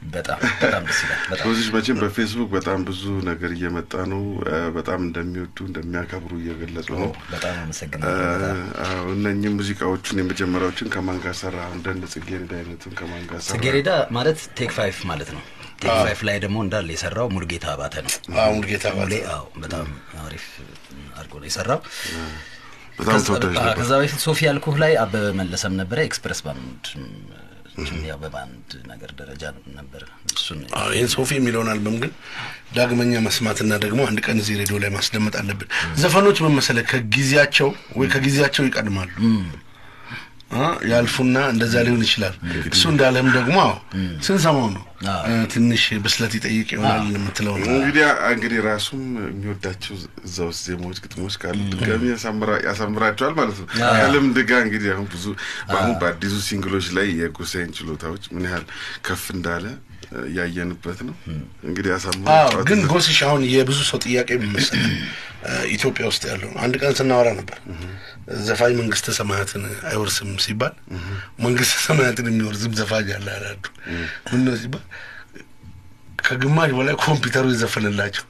በጣም ደስ ይላል። ጎስሽ መቼም በፌስቡክ በጣም ብዙ ነገር እየመጣ ነው። በጣም እንደሚወዱ እንደሚያከብሩ እየገለጹ ነው። በጣም አመሰግናለሁ። እነኚህ ሙዚቃዎቹን የመጀመሪያዎችን ከማን ጋር ሰራ? እንደ ጽጌረዳ አይነቱን ከማን ጋር ሰራ? ጽጌረዳ ማለት ቴክ 5 ማለት ነው። ቴክ 5 ላይ ደግሞ እንዳለ የሰራው ሙሉጌታ አባተ ነው። ሙሉጌታ አባተ በጣም አሪፍ አድርጎ ነው የሰራው። በጣም ተወዳጅ ነበር። ከዛ በፊት ሶፊ ያልኩህ ላይ አበበ መለሰም ነበረ። ኤክስፕሬስ ባንድ ያው በባንድ ነገር ደረጃ ነበር። እሱን ይሄን ሶፊ የሚለውን አልበም ግን ዳግመኛ መስማትና ደግሞ አንድ ቀን እዚህ ሬዲዮ ላይ ማስደመጥ አለብን። ዘፈኖች መመሰለ ከጊዜያቸው ይቀድማሉ ያልፉና እንደዛ ሊሆን ይችላል። እሱ እንዳለም ደግሞ ስንሰማው ነው ትንሽ ብስለት ይጠይቅ ይሆናል የምትለው ነው። እንግዲህ ራሱም የሚወዳቸው እዛው ዜማዎች ግጥሞች ካሉ ድጋሚ ያሳምራቸዋል ማለት ነው። ከልምድ ጋር እንግዲህ አሁን በአዲሱ ሲንግሎች ላይ የጎሳዬን ችሎታዎች ምን ያህል ከፍ እንዳለ ያየንበት ነው። እንግዲህ ያሳምራቸዋል። ግን ጎስሽ አሁን የብዙ ሰው ጥያቄ መሰለኝ ኢትዮጵያ ውስጥ ያለው አንድ ቀን ስናወራ ነበር። ዘፋኝ መንግስተ ሰማያትን አይወርስም ሲባል መንግስተ ሰማያትን የሚወርስም ዘፋኝ አለ አላዱ ምን ነው ሲባል ከግማሽ በላይ ኮምፒውተሩ ይዘፈንላቸው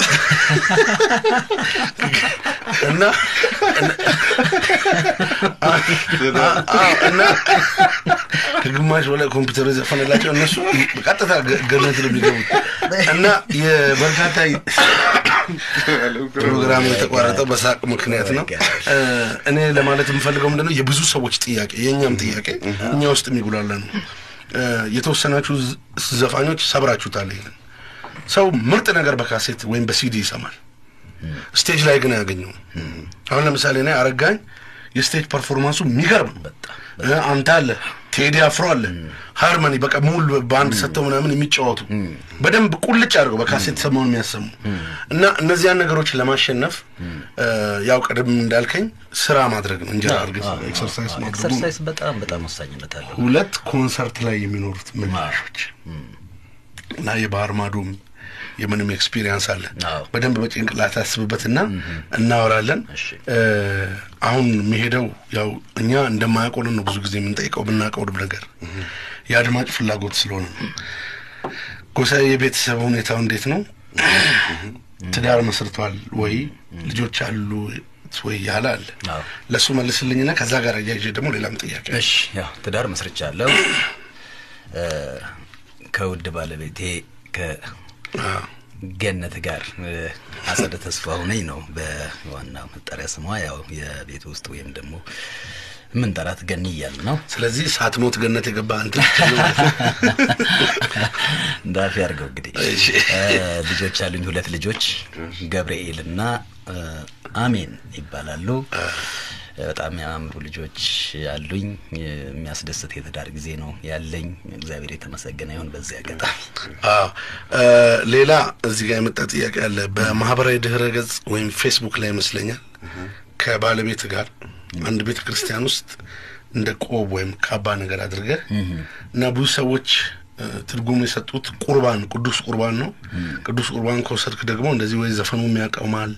እና ከግማሽ በላይ ኮምፒውተሩ ይዘፈንላቸው እነሱ በቀጥታ ገነት ለሚገቡት እና የበርካታ ፕሮግራም የተቋረጠው በሳቅ ምክንያት ነው። እኔ ለማለት የምፈልገው ምንድነው የብዙ ሰዎች ጥያቄ የኛም ጥያቄ እኛ ውስጥ የሚጉላላ ነው። የተወሰናችሁ ዘፋኞች ሰብራችሁታል። ይሄን ሰው ምርጥ ነገር በካሴት ወይም በሲዲ ይሰማል፣ ስቴጅ ላይ ግን ያገኘው። አሁን ለምሳሌ እኔ አረጋኝ የስቴጅ ፐርፎርማንሱ የሚገርም በጣም አንተ አለ ቴዲ አፍሮ አለ ሃርመኒ በቃ ሙሉ ባንድ ሰጥተው ምናምን የሚጫወቱ በደንብ ቁልጭ አድርገው በካሴት ሰማውን የሚያሰሙ እና እነዚያን ነገሮች ለማሸነፍ ያው ቀደም እንዳልከኝ ስራ ማድረግ ነው እንጂ ኤክሰርሳይዝ ማድረግ ኤክሰርሳይዝ በጣም ወሳኝነት አለው። ሁለት ኮንሰርት ላይ የሚኖሩት ምላሾች እና የባህር ማዶም የምንም ኤክስፒሪየንስ አለ። በደንብ በጭንቅላት አስብበትና እናወራለን። አሁን የሚሄደው ያው እኛ እንደማያውቀው ነው ብዙ ጊዜ የምንጠይቀው ብናውቀው ነገር የአድማጭ ፍላጎት ስለሆነ ነው። ጎሳዬ የቤተሰብ ሁኔታው እንዴት ነው? ትዳር መስርቷል ወይ? ልጆች አሉ ወይ ያላል? ለሱ መልስልኝና ከዛ ጋር ያያይዤ ደግሞ ሌላም ጥያቄ። እሺ ያው ትዳር መስርቻለሁ ከውድ ባለቤቴ ገነት ጋር አጸደ ተስፋው ነኝ ነው በዋናው መጠሪያ ስሟ። ያው የቤት ውስጥ ወይም ደግሞ ምን ጠራት ገኒ ይያል ነው። ስለዚህ ሳትሞት ገነት የገባ አንተ እንዳፍ ያርገው እንግዲህ ልጆች አሉኝ፣ 2 ልጆች ገብርኤልና አሜን ይባላሉ። በጣም ያምሩ ልጆች አሉኝ። የሚያስደስት የትዳር ጊዜ ነው ያለኝ። እግዚአብሔር የተመሰገነ ይሁን። በዚያ አጋጣሚ ሌላ እዚህ ጋር የመጣ ጥያቄ አለ። በማህበራዊ ድህረ ገጽ ወይም ፌስቡክ ላይ ይመስለኛል ከባለቤት ጋር አንድ ቤተክርስቲያን ውስጥ እንደ ቆብ ወይም ካባ ነገር አድርገህ እና ብዙ ሰዎች ትርጉም የሰጡት ቁርባን ቅዱስ ቁርባን ነው። ቅዱስ ቁርባን ከወሰድክ ደግሞ እንደዚህ ወይ ዘፈኑም ያቀማል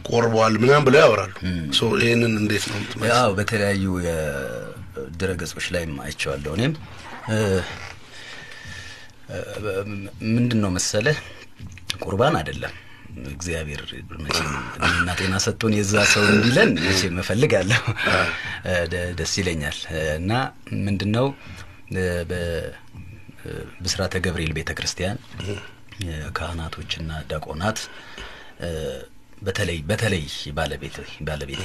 ቆርቧል ምናምን ብለው ያወራሉ። ይሄንን እንዴት ነው የምትመልሰው? ያው በተለያዩ ድረገጾች ላይ አይቼዋለሁ። እኔም ምንድነው መሰለህ ቁርባን አይደለም እግዚአብሔር መቼም እና ጤና ሰጥቶን የዛ ሰው እንዲለን መቼም እፈልጋለሁ፣ ደስ ይለኛል። እና ምንድነው በብስራተ ገብርኤል ቤተክርስቲያን ካህናቶችና ዲያቆናት በተለይ ባለቤቴ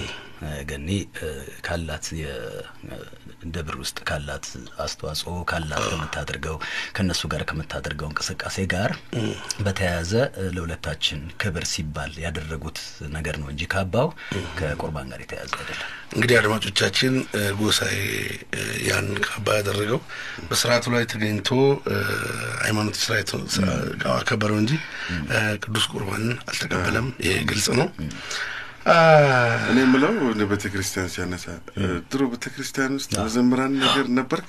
ገኒ ካላት የደብር ውስጥ ካላት አስተዋጽኦ ካላት ከምታደርገው ከነሱ ጋር ከምታደርገው እንቅስቃሴ ጋር በተያያዘ ለሁለታችን ክብር ሲባል ያደረጉት ነገር ነው እንጂ ካባው ከቁርባን ጋር የተያያዘ አይደለም። እንግዲህ አድማጮቻችን ጎሳዬ ያን ካባ ያደረገው በስርዓቱ ላይ ተገኝቶ ሃይማኖት ስርዓቱ አከበረው እንጂ ቅዱስ ቁርባን አልተቀበለም። ይሄ ግልጽ ነው። እኔ የምለው በቤተክርስቲያን ሲያነሳ ድሮ ቤተክርስቲያን ውስጥ መዘምራን ነገር ነበር።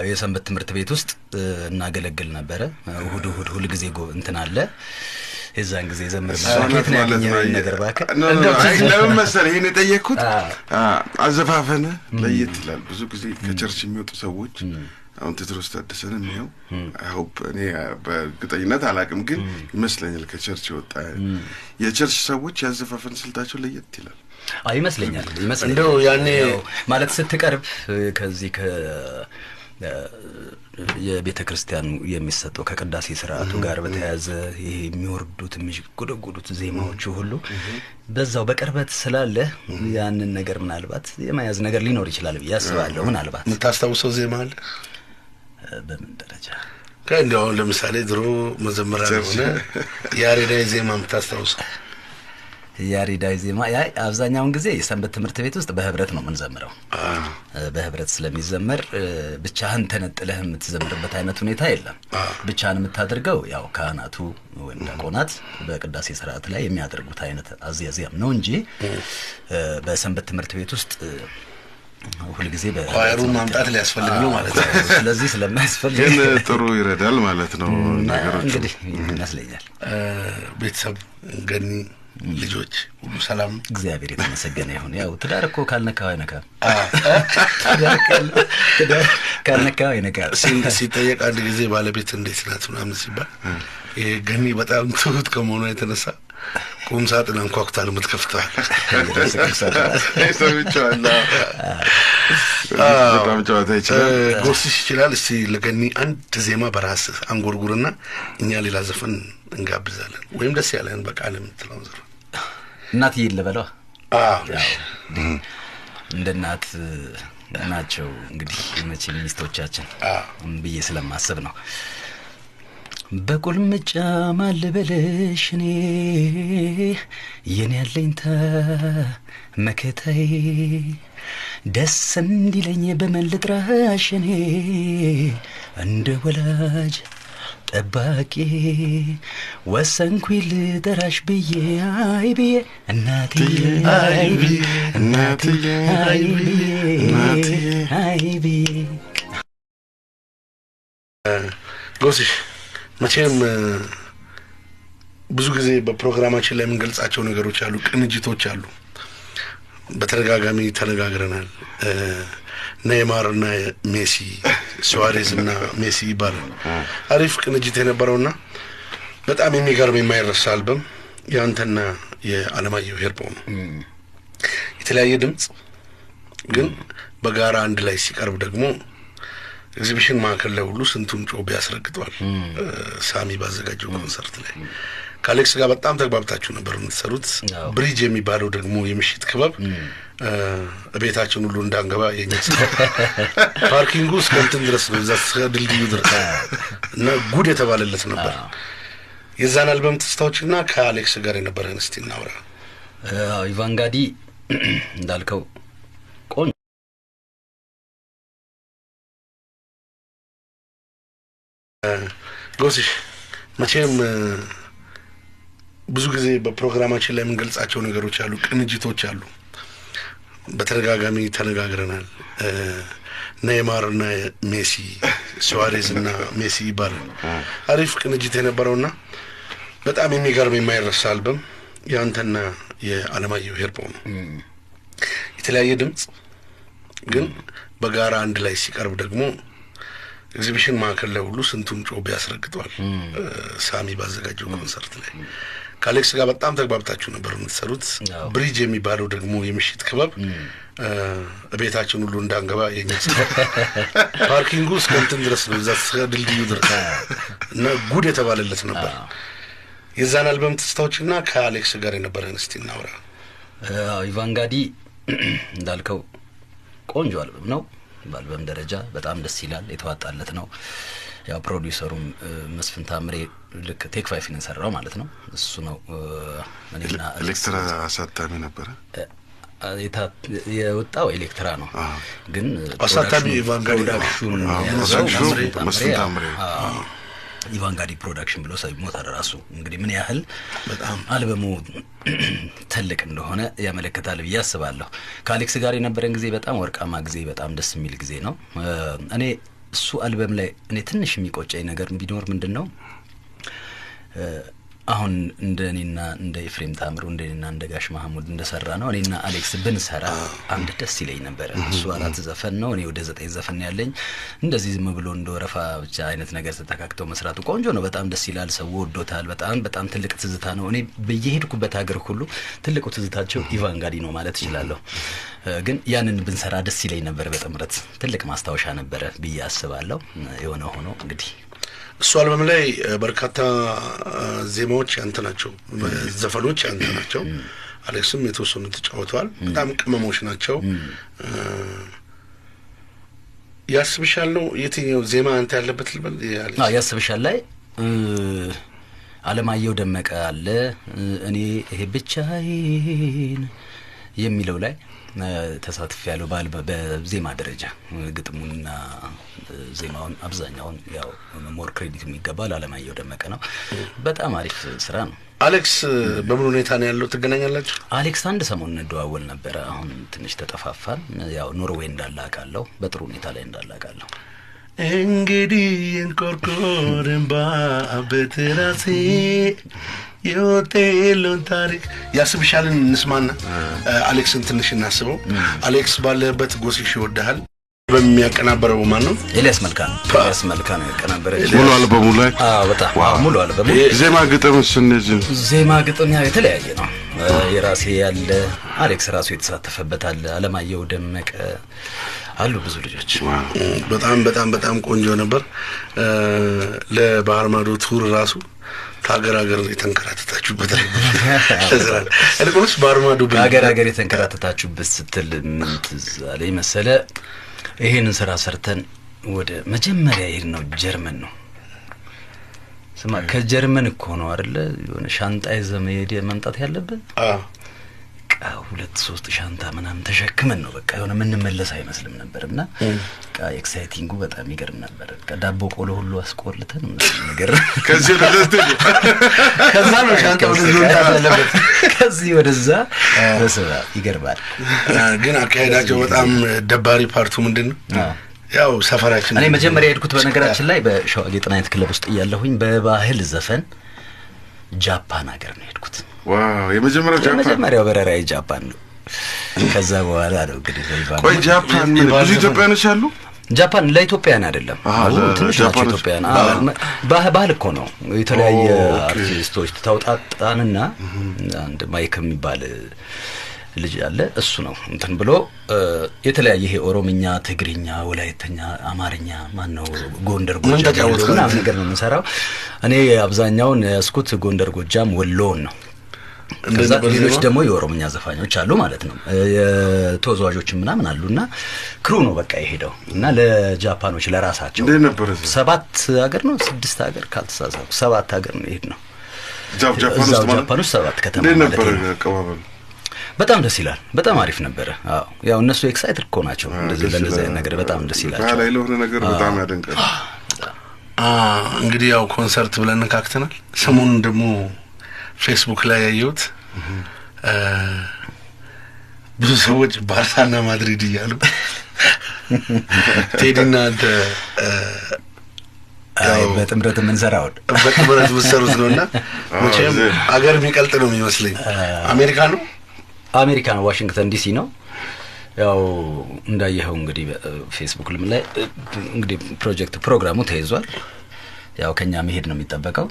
የሰንበት ትምህርት ቤት ውስጥ እናገለግል ነበረ። እሁድ ሁሉ ጊዜ እንትን አለ። የዛን ጊዜ ዘመር ማለት ነው ነገር ባከ ለምን መሰለህ ይሄን የጠየቅኩት አዘፋፈነ ለየት ይላል። ብዙ ጊዜ ከቸርች የሚወጡ ሰዎች አሁን ቴዎድሮስ ታደሰንም ነው አይሆፕ እኔ በግጠኝነት አላቅም ግን ይመስለኛል ከቸርች ወጣ የቸርች ሰዎች ያዘፋፈን ስልታቸው ለየት ይላል። ይመስለኛል እንደው ያኔ ማለት ስትቀርብ ከዚህ የቤተ ክርስቲያኑ የሚሰጠው ከቅዳሴ ስርዓቱ ጋር በተያያዘ ይሄ የሚወርዱት የሚጎደጉዱት ዜማዎቹ ሁሉ በዛው በቅርበት ስላለ ያንን ነገር ምናልባት የማያዝ ነገር ሊኖር ይችላል ብዬ አስባለሁ። ምናልባት የምታስታውሰው ዜማ አለ? በምን ደረጃ ከእንዲያው ለምሳሌ ድሮ መዘመራን ሆነ ያሬዳዊ ዜማ የምታስታውሰው? ያሬዳዊ ዜማ አብዛኛውን ጊዜ የሰንበት ትምህርት ቤት ውስጥ በህብረት ነው የምንዘምረው። በህብረት ስለሚዘመር ብቻህን ተነጥለህ የምትዘምርበት አይነት ሁኔታ የለም። ብቻህን የምታደርገው ያው ካህናቱ ወይም ዲያቆናት በቅዳሴ ስርዓት ላይ የሚያደርጉት አይነት አዝያዝያም ነው እንጂ በሰንበት ትምህርት ቤት ውስጥ ሁሉ ጊዜ በኳየሩን ማምጣት ሊያስፈልግ ነው ማለት ነው። ስለዚህ ስለማያስፈልግ ግን ጥሩ ይረዳል ማለት ነው ነገሮች እንግዲህ ይመስለኛል። ቤተሰብ ገኒ ልጆች ሁሉ ሰላም እግዚአብሔር የተመሰገነ ይሁን። ያው ትዳር እኮ ካልነካው አይነካም። ካልነካው አይነካም። ሲጠየቅ አንድ ጊዜ ባለቤት እንዴት ናት ምናምን ሲባል ይሄ ገኒ በጣም ትሁት ከመሆኗ የተነሳ ቁም ሳጥን አንኳኩታ ነው የምትከፍተው። በጣም ጨዋታ ይችላል። ጎስሽ ይችላል። እስቲ ለገኒ አንድ ዜማ በራስህ አንጎርጉርና እኛ ሌላ ዘፈን እንጋብዛለን። ወይም ደስ ያለን በቃል የምትለው ዘፈን እናትዬ ልበለው። እንደ እናት ናቸው እንግዲህ መቼም ሚስቶቻችን ብዬ ስለማስብ ነው። በቁልምጫ ማልበልሽ እኔ የኔ ያለኝታ መከታዬ ደስ እንዲለኝ በመልጥራሽ እኔ እንደ ወላጅ ጠባቂ ወሰንኩኝ ልጠራሽ ብዬ አይ ብዬ እናትዬ አይ ብዬ እናትዬ አይ ብዬ አይ ብዬ ጎስሽ መቼም ብዙ ጊዜ በፕሮግራማችን ላይ የምንገልጻቸው ነገሮች አሉ፣ ቅንጅቶች አሉ። በተደጋጋሚ ተነጋግረናል። ኔይማርና ሜሲ፣ ሱዋሬዝና ሜሲ ይባላል። አሪፍ ቅንጅት የነበረውና በጣም የሚገርም የማይረሳ አልበም ያንተና የአለማየሁ ሄርቦ ነው። የተለያየ ድምጽ ግን በጋራ አንድ ላይ ሲቀርብ ደግሞ ኤግዚቢሽን ማዕከል ላይ ሁሉ ስንቱን ጮቤ ያስረግጧል። ሳሚ ባዘጋጀው ኮንሰርት ላይ ከአሌክስ ጋር በጣም ተግባብታችሁ ነበር የምትሰሩት። ብሪጅ የሚባለው ደግሞ የምሽት ክበብ ቤታችን ሁሉ እንዳንገባ የኛ ፓርኪንጉ እስከ እንትን ድረስ ነው፣ እዛ እስከ ድልድዩ ድረስ እና ጉድ የተባለለት ነበር። የዛን አልበም ትስታዎችና ከአሌክስ ጋር የነበረን እስቲ እናውራ። ኢቫንጋዲ እንዳልከው ጎስሽ መቼም ብዙ ጊዜ በፕሮግራማችን ላይ የምንገልጻቸው ነገሮች አሉ፣ ቅንጅቶች አሉ። በተደጋጋሚ ተነጋግረናል። ኔይማርና ሜሲ፣ ሱዋሬዝና ሜሲ ይባላል። አሪፍ ቅንጅት የነበረውና በጣም የሚገርም የማይረሳ አልበም ያንተና የአለማየሁ ሄርቦ ነው። የተለያየ ድምጽ ግን በጋራ አንድ ላይ ሲቀርብ ደግሞ ኤግዚቢሽን ማዕከል ላይ ሁሉ ስንቱን ጮቤ ያስረግጧል። ሳሚ ባዘጋጀው ኮንሰርት ላይ ከአሌክስ ጋር በጣም ተግባብታችሁ ነበር የምትሰሩት። ብሪጅ የሚባለው ደግሞ የምሽት ክበብ ቤታችን ሁሉ እንዳንገባ የኛ ፓርኪንጉ እስከ እንትን ድረስ ነው፣ እዛ እስከ ድልድዩ ድረስ እና ጉድ የተባለለት ነበር። የዛን አልበም ትስታዎችና ከአሌክስ ጋር የነበረን እስቲ እናውራ። ኢቫንጋዲ እንዳልከው ቆንጆ አልበም ነው። በአልበም ደረጃ በጣም ደስ ይላል። የተዋጣለት ነው። ያው ፕሮዲውሰሩም መስፍን ታምሬ ልክ ቴክ 5 ሰራው ማለት ነው። እሱ ነው እኔና ኤሌክትራ አሳታሚ ነበረ የወጣው ኤሌክትራ ነው። ግን አሳታሚ ፕሮዳክሽን መስፍን ታምሬ ኢቫንጋዲ ፕሮዳክሽን ብሎ ሰይሞታል ራሱ። እንግዲህ ምን ያህል በጣም አልበሙ ትልቅ እንደሆነ ያመለክታል ብዬ አስባለሁ። ከአሌክስ ጋር የነበረን ጊዜ በጣም ወርቃማ ጊዜ፣ በጣም ደስ የሚል ጊዜ ነው። እኔ እሱ አልበም ላይ እኔ ትንሽ የሚቆጨኝ ነገር ቢኖር ምንድነው አሁን እንደኔና እንደ ኤፍሬም ታምሩ እንደኔና እንደ ጋሽ መሐሙድ እንደሰራ ነው እኔና አሌክስ ብንሰራ አንድ ደስ ይለኝ ነበር። እሱ 4 ዘፈን ነው፣ እኔ ወደ 9 ዘፈን ያለኝ። እንደዚህ ዝም ብሎ እንደ ወረፋ ብቻ አይነት ነገር ተተካክተው መስራቱ ቆንጆ ነው። በጣም ደስ ይላል። ሰው ወዶታል። በጣም ትልቅ ትዝታ ነው። እኔ በየሄድኩበት ሀገር ሁሉ ትልቁ ትዝታቸው ኢቫንጋዲ ነው ማለት እችላለሁ። ግን ያንን ብንሰራ ደስ ይለኝ ነበር። በጥምረት ትልቅ ማስታወሻ ነበረ ብዬ አስባለሁ። የሆነ ሆኖ እንግዲህ እሱ አልበም ላይ በርካታ ዜማዎች ያንተ ናቸው፣ ዘፈኖች ያንተ ናቸው። አሌክስም የተወሰኑ ተጫውተዋል። በጣም ቅመሞች ናቸው። ያስብሻል ነው የትኛው ዜማ አንተ ያለበት ልበል? ያስብሻል ላይ አለማየሁ ደመቀ አለ። እኔ ይሄ ብቻዬን የሚለው ላይ ተሳትፍ ያለው በዜማ ደረጃ ግጥሙና ዜማውን አብዛኛውን ያው ሞር ክሬዲት የሚገባው ለአለማየሁ ደመቀ ነው። በጣም አሪፍ ስራ ነው። አሌክስ በምን ሁኔታ ነው ያለው? ትገናኛላችሁ? አሌክስ አንድ ሰሞን እንደዋወል ነበር። አሁን ትንሽ ተጠፋፋን። ያው ኖርዌይ እንዳላቃለው በጥሩ ሁኔታ ላይ እንዳላቃለው እንግዲህ እንቆርቆርንባ በትራሴ የሆቴሉን ታሪክ ያስብሻልን እንስማና አሌክስን ትንሽ እናስበው። አሌክስ ባለበት ጎሲሽ ይወድሃል በሚያቀናበረው ማን ነው? ኤልያስ መልካ ነው ያቀናበረው ሙሉ አልበሙ ላይ። በጣም ሙሉ አልበሙ። ዜማ ግጥም ስንጅን ዜማ ግጥም የተለያየ ነው። የራሴ ያለ አሌክስ ራሱ የተሳተፈበት አለ። አለማየሁ ደመቀ አሉ ብዙ ልጆች። በጣም በጣም በጣም ቆንጆ ነበር። ለባህር ማዶ ቱር ራሱ ከሀገር የተንከራተታችሁበት ተዝራል። እልቁንስ ባህር ማዶ ከሀገር የተንከራተታችሁበት ስትል ምን ትዝ አለኝ መሰለ? ይሄንን ስራ ሰርተን ወደ መጀመሪያ ነው ጀርመን ነው። ስማ ከጀርመን እኮ ነው አይደለ የሆነ ሻንጣ ይዘህ መምጣት ያለብን። 2-3 ሻንጣ ምናምን ተሸክመን ነው በቃ የሆነ ምንመለስ አይመስልም ነበርና በቃ ኤክሳይቲንጉ በጣም ይገርም ነበር። ዳቦ ቆሎ ሁሉ አስቆርልተን ነገር ከዚህ ከዛ ነው ሻንጣው ያለበት ከዚህ ወደዛ በሰባ ይገርማል። ግን አካሄዳቸው በጣም ደባሪ ፓርቱ ምንድነው? ያው ሰፈራችን እኔ መጀመሪያ ሄድኩት በነገራችን ላይ በሸዋጌጥ ናይት ክለብ ውስጥ እያለሁኝ በባህል ዘፈን ጃፓን ሀገር ነው ሄድኩት። ዋው የመጀመሪያው በረራዬ ጃፓን ነው። ከዛ በኋላ ነው እንግዲህ ለይባል ቆይ ጃፓን ብዙ ኢትዮጵያኖች አሉ። ጃፓን ለኢትዮጵያን አይደለም ትንሽ ናቸው ኢትዮጵያን። ባህል እኮ ነው። የተለያየ አርቲስቶች ተውጣጣንና አንድ ማይክ የሚባል ልጅ አለ። እሱ ነው እንትን ብሎ የተለያየ ይሄ ኦሮምኛ፣ ትግርኛ፣ ወላይተኛ፣ አማርኛ ማነው ጎንደር ጎጃም ምናምን ነገር ነው የምንሰራው። እኔ አብዛኛውን ያስኩት ጎንደር ጎጃም ወሎን ነው። ከዛ ሌሎች ደግሞ የኦሮምኛ ዘፋኞች አሉ ማለት ነው። የተወዛዋዦች ምናምን አሉና ክሩ ነው በቃ የሄደው እና ለጃፓኖች ለራሳቸው 7 ሀገር ነው 6 ሀገር ካልተሳሳትኩ 7 ሀገር ነው የሄድነው። ጃፓን ውስጥ 7 ከተማ ማለት ነው። በጣም ደስ ይላል። በጣም አሪፍ ነበር። ያው እነሱ ኤክሳይትድ እኮ ናቸው እንደዚህ ለነዚህ ነገር በጣም ደስ ይላል። ላይ ለሆነ ነገር በጣም ያደንቃል። እንግዲህ ያው ኮንሰርት ብለን ካክተናል። ሰሞኑን ደግሞ ፌስቡክ ላይ ያየሁት ብዙ ሰዎች ባርሳና ማድሪድ እያሉ ቴዲና አንተ በጥምረት የምንሰራው በጥምረት የምትሰሩት ነውና መቼም አገር የሚቀልጥ ነው የሚመስለኝ። አሜሪካ ነው ዋሽንግተን ዲሲ ነው። ያው እንዳየኸው እንግዲህ ፌስቡክ ላይ እንግዲህ ፕሮግራሙ ተይዟል። ያው ከኛ መሄድ ነው የሚጠበቀው።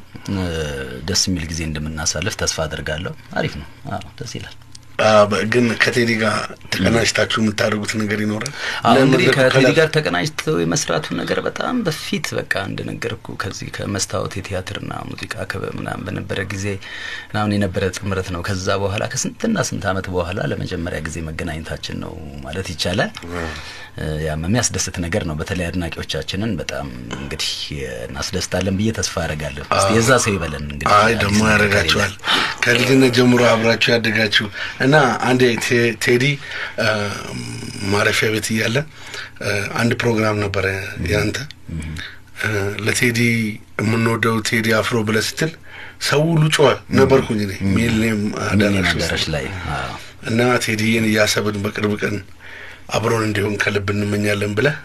ደስ የሚል ጊዜ እንደምናሳልፍ ተስፋ አደርጋለሁ። አሪፍ ነው። ደስ ይላል። ግን ከቴዲ ጋር ተቀናጅታችሁ የምታደርጉት ነገር ይኖራል? እንግዲህ ከቴዲ ጋር ተቀናጅተው የመስራቱን ነገር በጣም በፊት በቃ እንደነገርኩ ከዚህ ከመስታወት የቲያትርና ሙዚቃ ክበብ ምናምን በነበረ ጊዜ ምናምን የነበረ ጥምረት ነው። ከዛ በኋላ ከስንትና ስንት ዓመት በኋላ ለመጀመሪያ ጊዜ መገናኘታችን ነው ማለት ይቻላል። ያም የሚያስደስት ነገር ነው። በተለይ አድናቂዎቻችንን በጣም እንግዲህ እናስደስታለን ብዬ ተስፋ አደርጋለሁ። እስቲ የዛ ሰው ይበለን እንግዲህ። አይ ደግሞ ያደርጋችኋል ከልጅነት ጀምሮ አብራችሁ ያደጋችሁ እና አንዴ ቴዲ ማረፊያ ቤት እያለ አንድ ፕሮግራም ነበረ ያንተ ለቴዲ የምንወደው ቴዲ አፍሮ ብለህ ስትል ሰው ሁሉ ጮኸ ነበርኩኝ እኔ ሚሊኒየም አዳራሽ ላይ እና ቴዲዬን እያሰብን በቅርብ ቀን አብሮን እንዲሆን ከልብ እንመኛለን ብለህ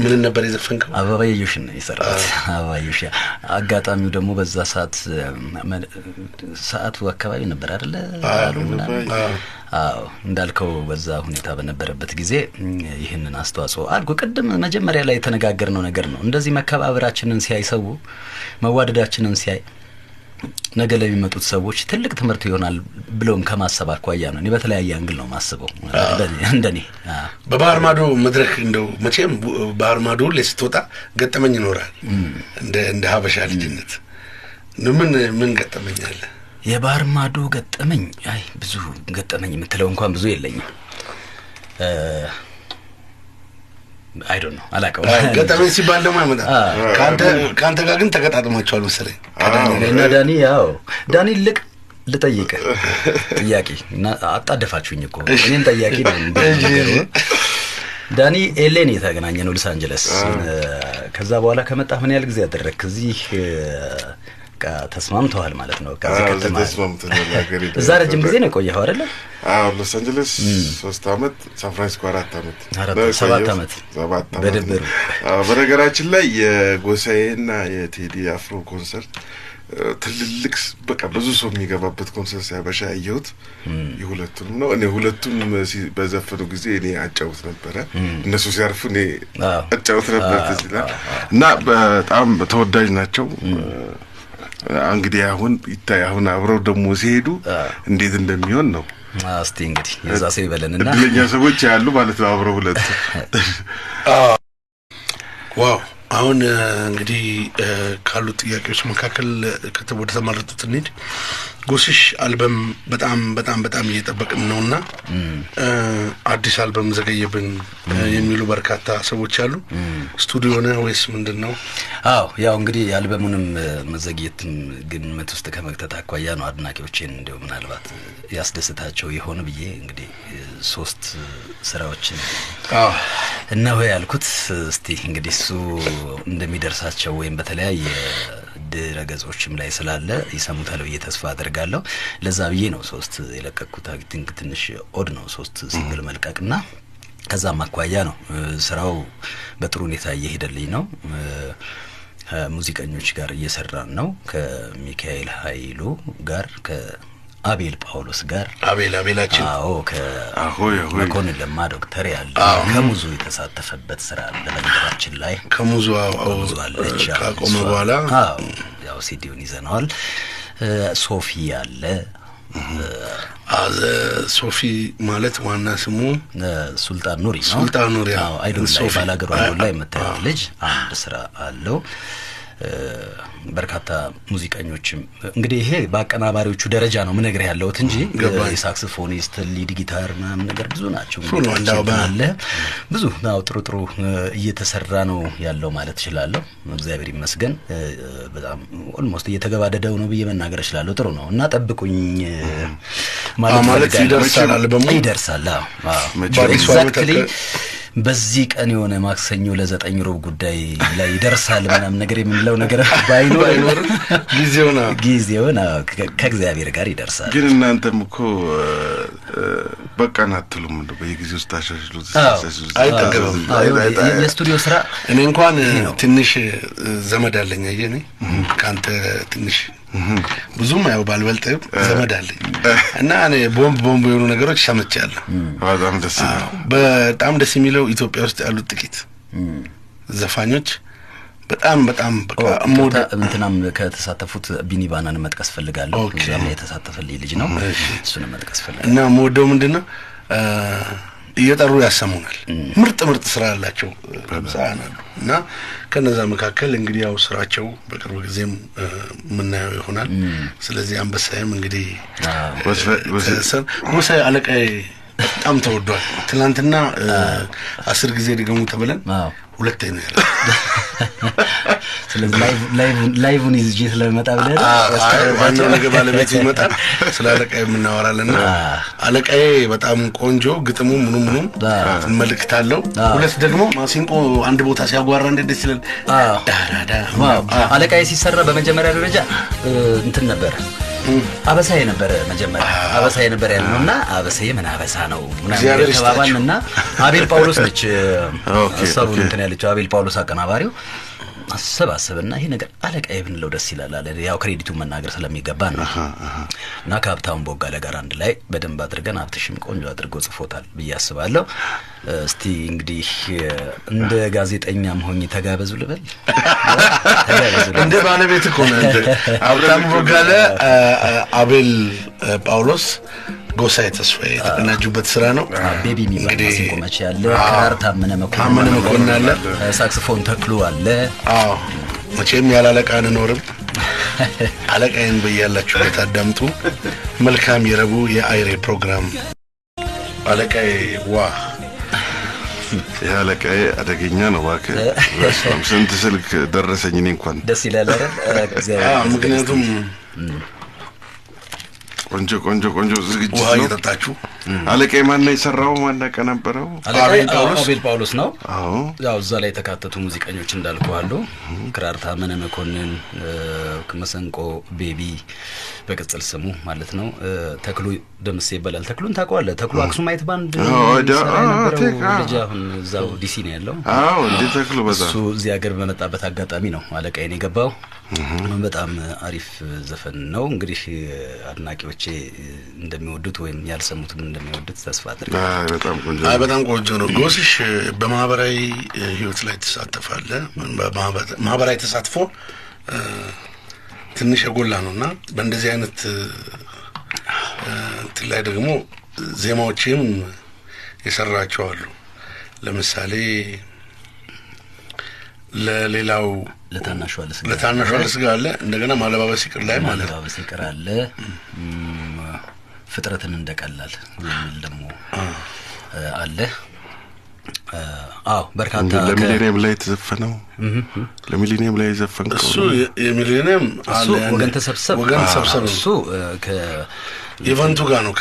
ምን ነበር የዘፈንከው? አበባየሽ ነው የሰራሁት። አበባየሽ አጋጣሚው ደግሞ በዛ ሰዓቱ አካባቢ ነበር አይደለ? አዎ እንዳልከው በዛ ሁኔታ በነበረበት ጊዜ ይህንን አስተዋጽኦ አልኩ። ቅድም መጀመሪያ ላይ የተነጋገርነው ነገር ነው። እንደዚህ መከባበራችንን ሲያይ ሰው መዋደዳችንን ሲያይ ነገ ለሚመጡት ሰዎች ትልቅ ትምህርት ይሆናል ብሎም ከማሰብ አኳያ ነው። እኔ በተለያየ አንግል ነው ማስበው እንደኔ። በባህር ማዶ መድረክ እንደው መቼም ባህር ማዶ ላይ ስትወጣ ገጠመኝ ይኖራል እንደ ሀበሻ ልጅነት ምን ገጠመኝ አለ? የባህር ማዶ ገጠመኝ ብዙ ገጠመኝ የምትለው እንኳን ብዙ የለኝም። አይ ዶንት ኖ አላውቀውም። ገጠመኝ ሲባል ደግሞ አይመጣም። ካንተ ጋር ግን ተገጣጥማችኋል መሰለኝ እና ዳኒ ልጠይቅ ጥያቄ እና አጣደፋችሁኝ እኮ እኔን ጠያቂ ነው እንዴ? ዳኒ ኤሌን የተገናኘ ነው ሎስ አንጀለስ። ከዛ በኋላ ከመጣ ምን ያህል ጊዜ አደረክ እዚህ? ተስማምተዋል ማለት ነው። ከዚህ እዛ ረጅም ጊዜ ነው የቆየኸው አይደለ? ሎስ አንጀለስ 3 አመት፣ ሳን ፍራንሲስኮ 4 አመት፣ 7 አመት በድብሩ። በነገራችን ላይ የጎሳዬና የቴዲ አፍሮ ኮንሰርት ትልልቅ በቃ ብዙ ሰው የሚገባበት ኮንሰርት ሲያበሻ ያየሁት የሁለቱንም ነው። እኔ ሁለቱም በዘፈኑ ጊዜ እኔ አጫውት ነበረ፣ እነሱ ሲያርፉ እኔ አጫውት ነበር እና በጣም ተወዳጅ ናቸው። እንግዲህ አሁን አብረው ደግሞ ሲሄዱ እንዴት እንደሚሆን ነው። እስቲ እንግዲህ የዛ ሰው ይበለንና እድለኛ ሰዎች ያሉ ማለት ነው አብረው ሁለቱ። ዋው አሁን እንግዲህ ካሉት ጥያቄዎች መካከል ወደ ተመረጡት እንሂድ። ጎስሽ አልበም በጣም እየጠበቅን ነውና አዲስ አልበም ዘገየብን የሚሉ በርካታ ሰዎች አሉ። ስቱዲዮ ነው ወይስ ምንድነው? አዎ ያው እንግዲህ አልበሙንም መዘግየትም ግምት ውስጥ ከመክተት አኳያ ነው። አድናቂዎችን እንደው ምናልባት ያስደስታቸው ይሆን ብዬ እንግዲህ 3 ስራዎችን ነው ያልኩት። እስቲ እንግዲህ እሱ እንደሚደርሳቸው ወይም በተለያየ ድረገጾችም ላይ ስላለ ይሰሙታል ብዬ ተስፋ አደርጋለሁ። ለዛ ብዬ ነው 3 የለቀቅኩት። ትንሽ ኦድ ነው 3 ሲንግል መልቀቅና ከዛም አኳያ ነው ስራው በጥሩ ሁኔታ እየሄደልኝ ነው። ሙዚቀኞች ጋር እየሰራን ነው። ከሚካኤል ኃይሉ ጋር አቤል ጳውሎስ ጋር አቤላችን ከመኮንን ለማ ዶክተር ያለ ከሙዙ የተሳተፈበት ስራ አለ። በነገራችን ላይ ከሙዙ አለች ካቆመ በኋላ ያው ሲዲውን ይዘናል። ሶፊ አለ። ሶፊ ማለት ዋና ስሙ ሱልጣን ኑሪ ነው። ሱልጣን ኑሪ አይዶል ላይ ባላገሩ ላይ የምታየው ልጅ አንድ ስራ አለው። በርካታ ሙዚቀኞችም እንግዲህ ይሄ በአቀናባሪዎቹ ደረጃ ነው ምነግርህ ያለሁት እንጂ የሳክስፎኒስት ሊድ ጊታር ምናምን ነገር ብዙ ናቸው። አለ ብዙ ጥሩ እየተሰራ ነው ያለው ማለት እችላለሁ። እግዚአብሔር ይመስገን በጣም ኦልሞስት እየተገባደደው ነው ብዬ መናገር እችላለሁ። ጥሩ ነው እና ጠብቁኝ ማለት ይደርሳል። ኤግዛክትሊ በዚህ ቀን የሆነ ማክሰኞ ለ9 ሩብ ጉዳይ ላይ ይደርሳል ምናምን ነገር የምንለው ነገር ባይኖር ጊዜውን ከእግዚአብሔር ጋር ይደርሳል። ግን እናንተም እኮ በቃ ናትሉም እንደው በየጊዜው ታሻሽሉት አይጠገብም። የስቱዲዮ ስራ እኔ እንኳን ትንሽ ዘመድ አለኝ እኔ ካንተ ትንሽ ብዙም ያው ባልበልጥም ዘመድ አለኝ እና እኔ ቦምብ የሆኑ ነገሮች ሰምቻለሁ። በጣም ደስ የሚለው ኢትዮጵያ ውስጥ ያሉት ጥቂት ዘፋኞች በጣም በቃ እንትናም ከተሳተፉት ቢኒ ባናን መጥቀስ ፈልጋለሁ። እዛም የተሳተፈልኝ ልጅ ነው። እሱን መጥቀስ ፈልጋለሁ እና የምወደው ምንድነው እየጠሩ ያሰሙናል። ምርጥ ስራ ያላቸው ሳናሉ እና ከነዛ መካከል እንግዲህ ያው ስራቸው በቅርብ ጊዜም ምናየው ይሆናል። ስለዚህ አንበሳዬም እንግዲህ ጎሳዬ አለቃዬ በጣም ተወዷል። ትናንትና 10 ጊዜ ድገሙ ተብለን ሁለተኛ ነው ያለው። ስለዚህ ላይቭን ይዤ ስለመጣ ብለህ ዋናው ነገር ባለቤት ይመጣል። ስለ አለቃዬ የምናወራለና አለቃዬ በጣም ቆንጆ ግጥሙ ምኑም መልእክት አለው። ሁለት ደግሞ ማሲንቆ አንድ ቦታ ሲያጓራ እንዴት ደስ ይላል። ዳራዳ አለቃዬ ሲሰራ በመጀመሪያ ደረጃ እንትን ነበር አበሳዬ ነበር መጀመሪያ አበሳዬ ነበር ያለውና አበሳዬ ምን አበሳ ነው ምናምን ተባባልንና አቤል ጳውሎስ ነች አሰቡን እንትን ያለችው አቤል ጳውሎስ አቀናባሪው አሰባሰበና ይሄ ነገር አለቃዬ ብንለው ደስ ይላል አለ። ያው ክሬዲቱን መናገር ስለሚገባ ነው እና ከሀብታሙ ቦጋለ ጋር አንድ ላይ በደንብ አድርገን ሀብትሽም ቆንጆ አድርጎ ጽፎታል ብዬ አስባለሁ። እስቲ እንግዲህ እንደ ጋዜጠኛም ሆኜ ተጋበዙ ልበል። እንደ ባለቤት እኮ ነው ሀብታሙ ቦጋለ አቤል ጳውሎስ ጎሳዬ ተስፋዬ የተቀናጁበት ስራ ነው። ቤቢ የሚባል ማሲንቆ መቼ ያለ ክራር ታመነ መኮንን አለ፣ ሳክስፎን ተክሉ አለ። መቼም ያላለቃ አንኖርም። አለቃዬን በያላችሁበት አዳምጡ። መልካም የረቡዕ የአይሬ ፕሮግራም። አለቃዬ ያለቃዬ አደገኛ ነው እባክህ። ስንት ስልክ ደረሰኝ እኔ እንኳን ደስ ይላል አይደል? ምክንያቱም ቆንጆ ዝግጅት ነው። እየጠጣችሁ አለቃዬ ማን ነው የሰራው? ማን ያቀናበረው? አቤል ጳውሎስ ነው። አዎ ያው እዛ ላይ የተካተቱ ሙዚቀኞች እንዳልኩ አሉ። ክራር ታመነ መኮንን፣ መሰንቆ ቤቢ በቅጽል ስሙ ማለት ነው። ተክሉ ደምሴ ይባላል። ተክሉን ታውቀዋለህ? ተክሉ አክሱማይት ባንድ ልጅ አሁን እዛው ዲሲ ነው ያለው። አዎ እንዴ ተክሉ በዛ እሱ እዚህ ሀገር በመጣበት አጋጣሚ ነው አለቃዬን የገባው። በጣም አሪፍ ዘፈን ነው። እንግዲህ አድናቂዎቼ እንደሚወዱት ወይም ያልሰሙትም እንደሚወዱት ተስፋ አድርጋለሁ። በጣም ቆንጆ ነው። ጎስሽ በማህበራዊ ህይወት ላይ ተሳተፋለህ። ማህበራዊ ተሳትፎ ትንሽ የጎላ ነውና በእንደዚህ አይነት እንትን ላይ ደግሞ ዜማዎችም የሰራቸው አሉ። ለምሳሌ ለሌላው ለታናሹ አለስጋ አለ። እንደገና ማለባበስ ይቅር ላይ ማለባበስ ይቅር አለ። ፍጥረትን እንደቀላል የሚል ደግሞ አለ። በርካታ ለሚሊኒየም ላይ ተዘፈነው ለሚሊኒየም ላይ ዘፈንከው እሱ የሚሊኒየም አለ። ወገን ተሰብሰብ እሱ ኢቨንቱ ጋር ነው።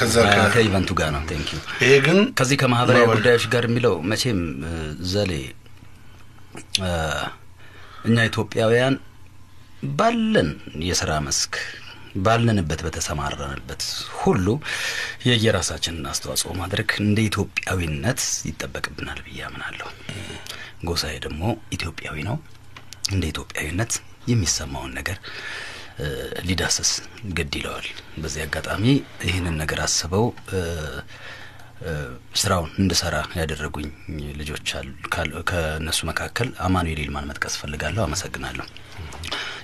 ከኢቨንቱ ጋር ነው። ቴንክ ዩ። ይሄ ግን ከዚህ ከማህበራዊ ጉዳዮች ጋር የሚለው መቼም ዘሌ እኛ ኢትዮጵያውያን ባለን የሥራ መስክ ባለንበት በተሰማራንበት ሁሉ የየራሳችንን አስተዋጽኦ ማድረግ እንደ ኢትዮጵያዊነት ይጠበቅብናል ብዬ አምናለሁ። ጎሳዬ ደግሞ ኢትዮጵያዊ ነው። እንደ ኢትዮጵያዊነት የሚሰማውን ነገር ሊዳሰስ ግድ ይለዋል። በዚህ አጋጣሚ ይህንን ነገር አስበው ስራውን እንድሰራ ያደረጉኝ ልጆች አሉ። ከነሱ መካከል አማኑኤል ይልማን መጥቀስ ፈልጋለሁ። አመሰግናለሁ።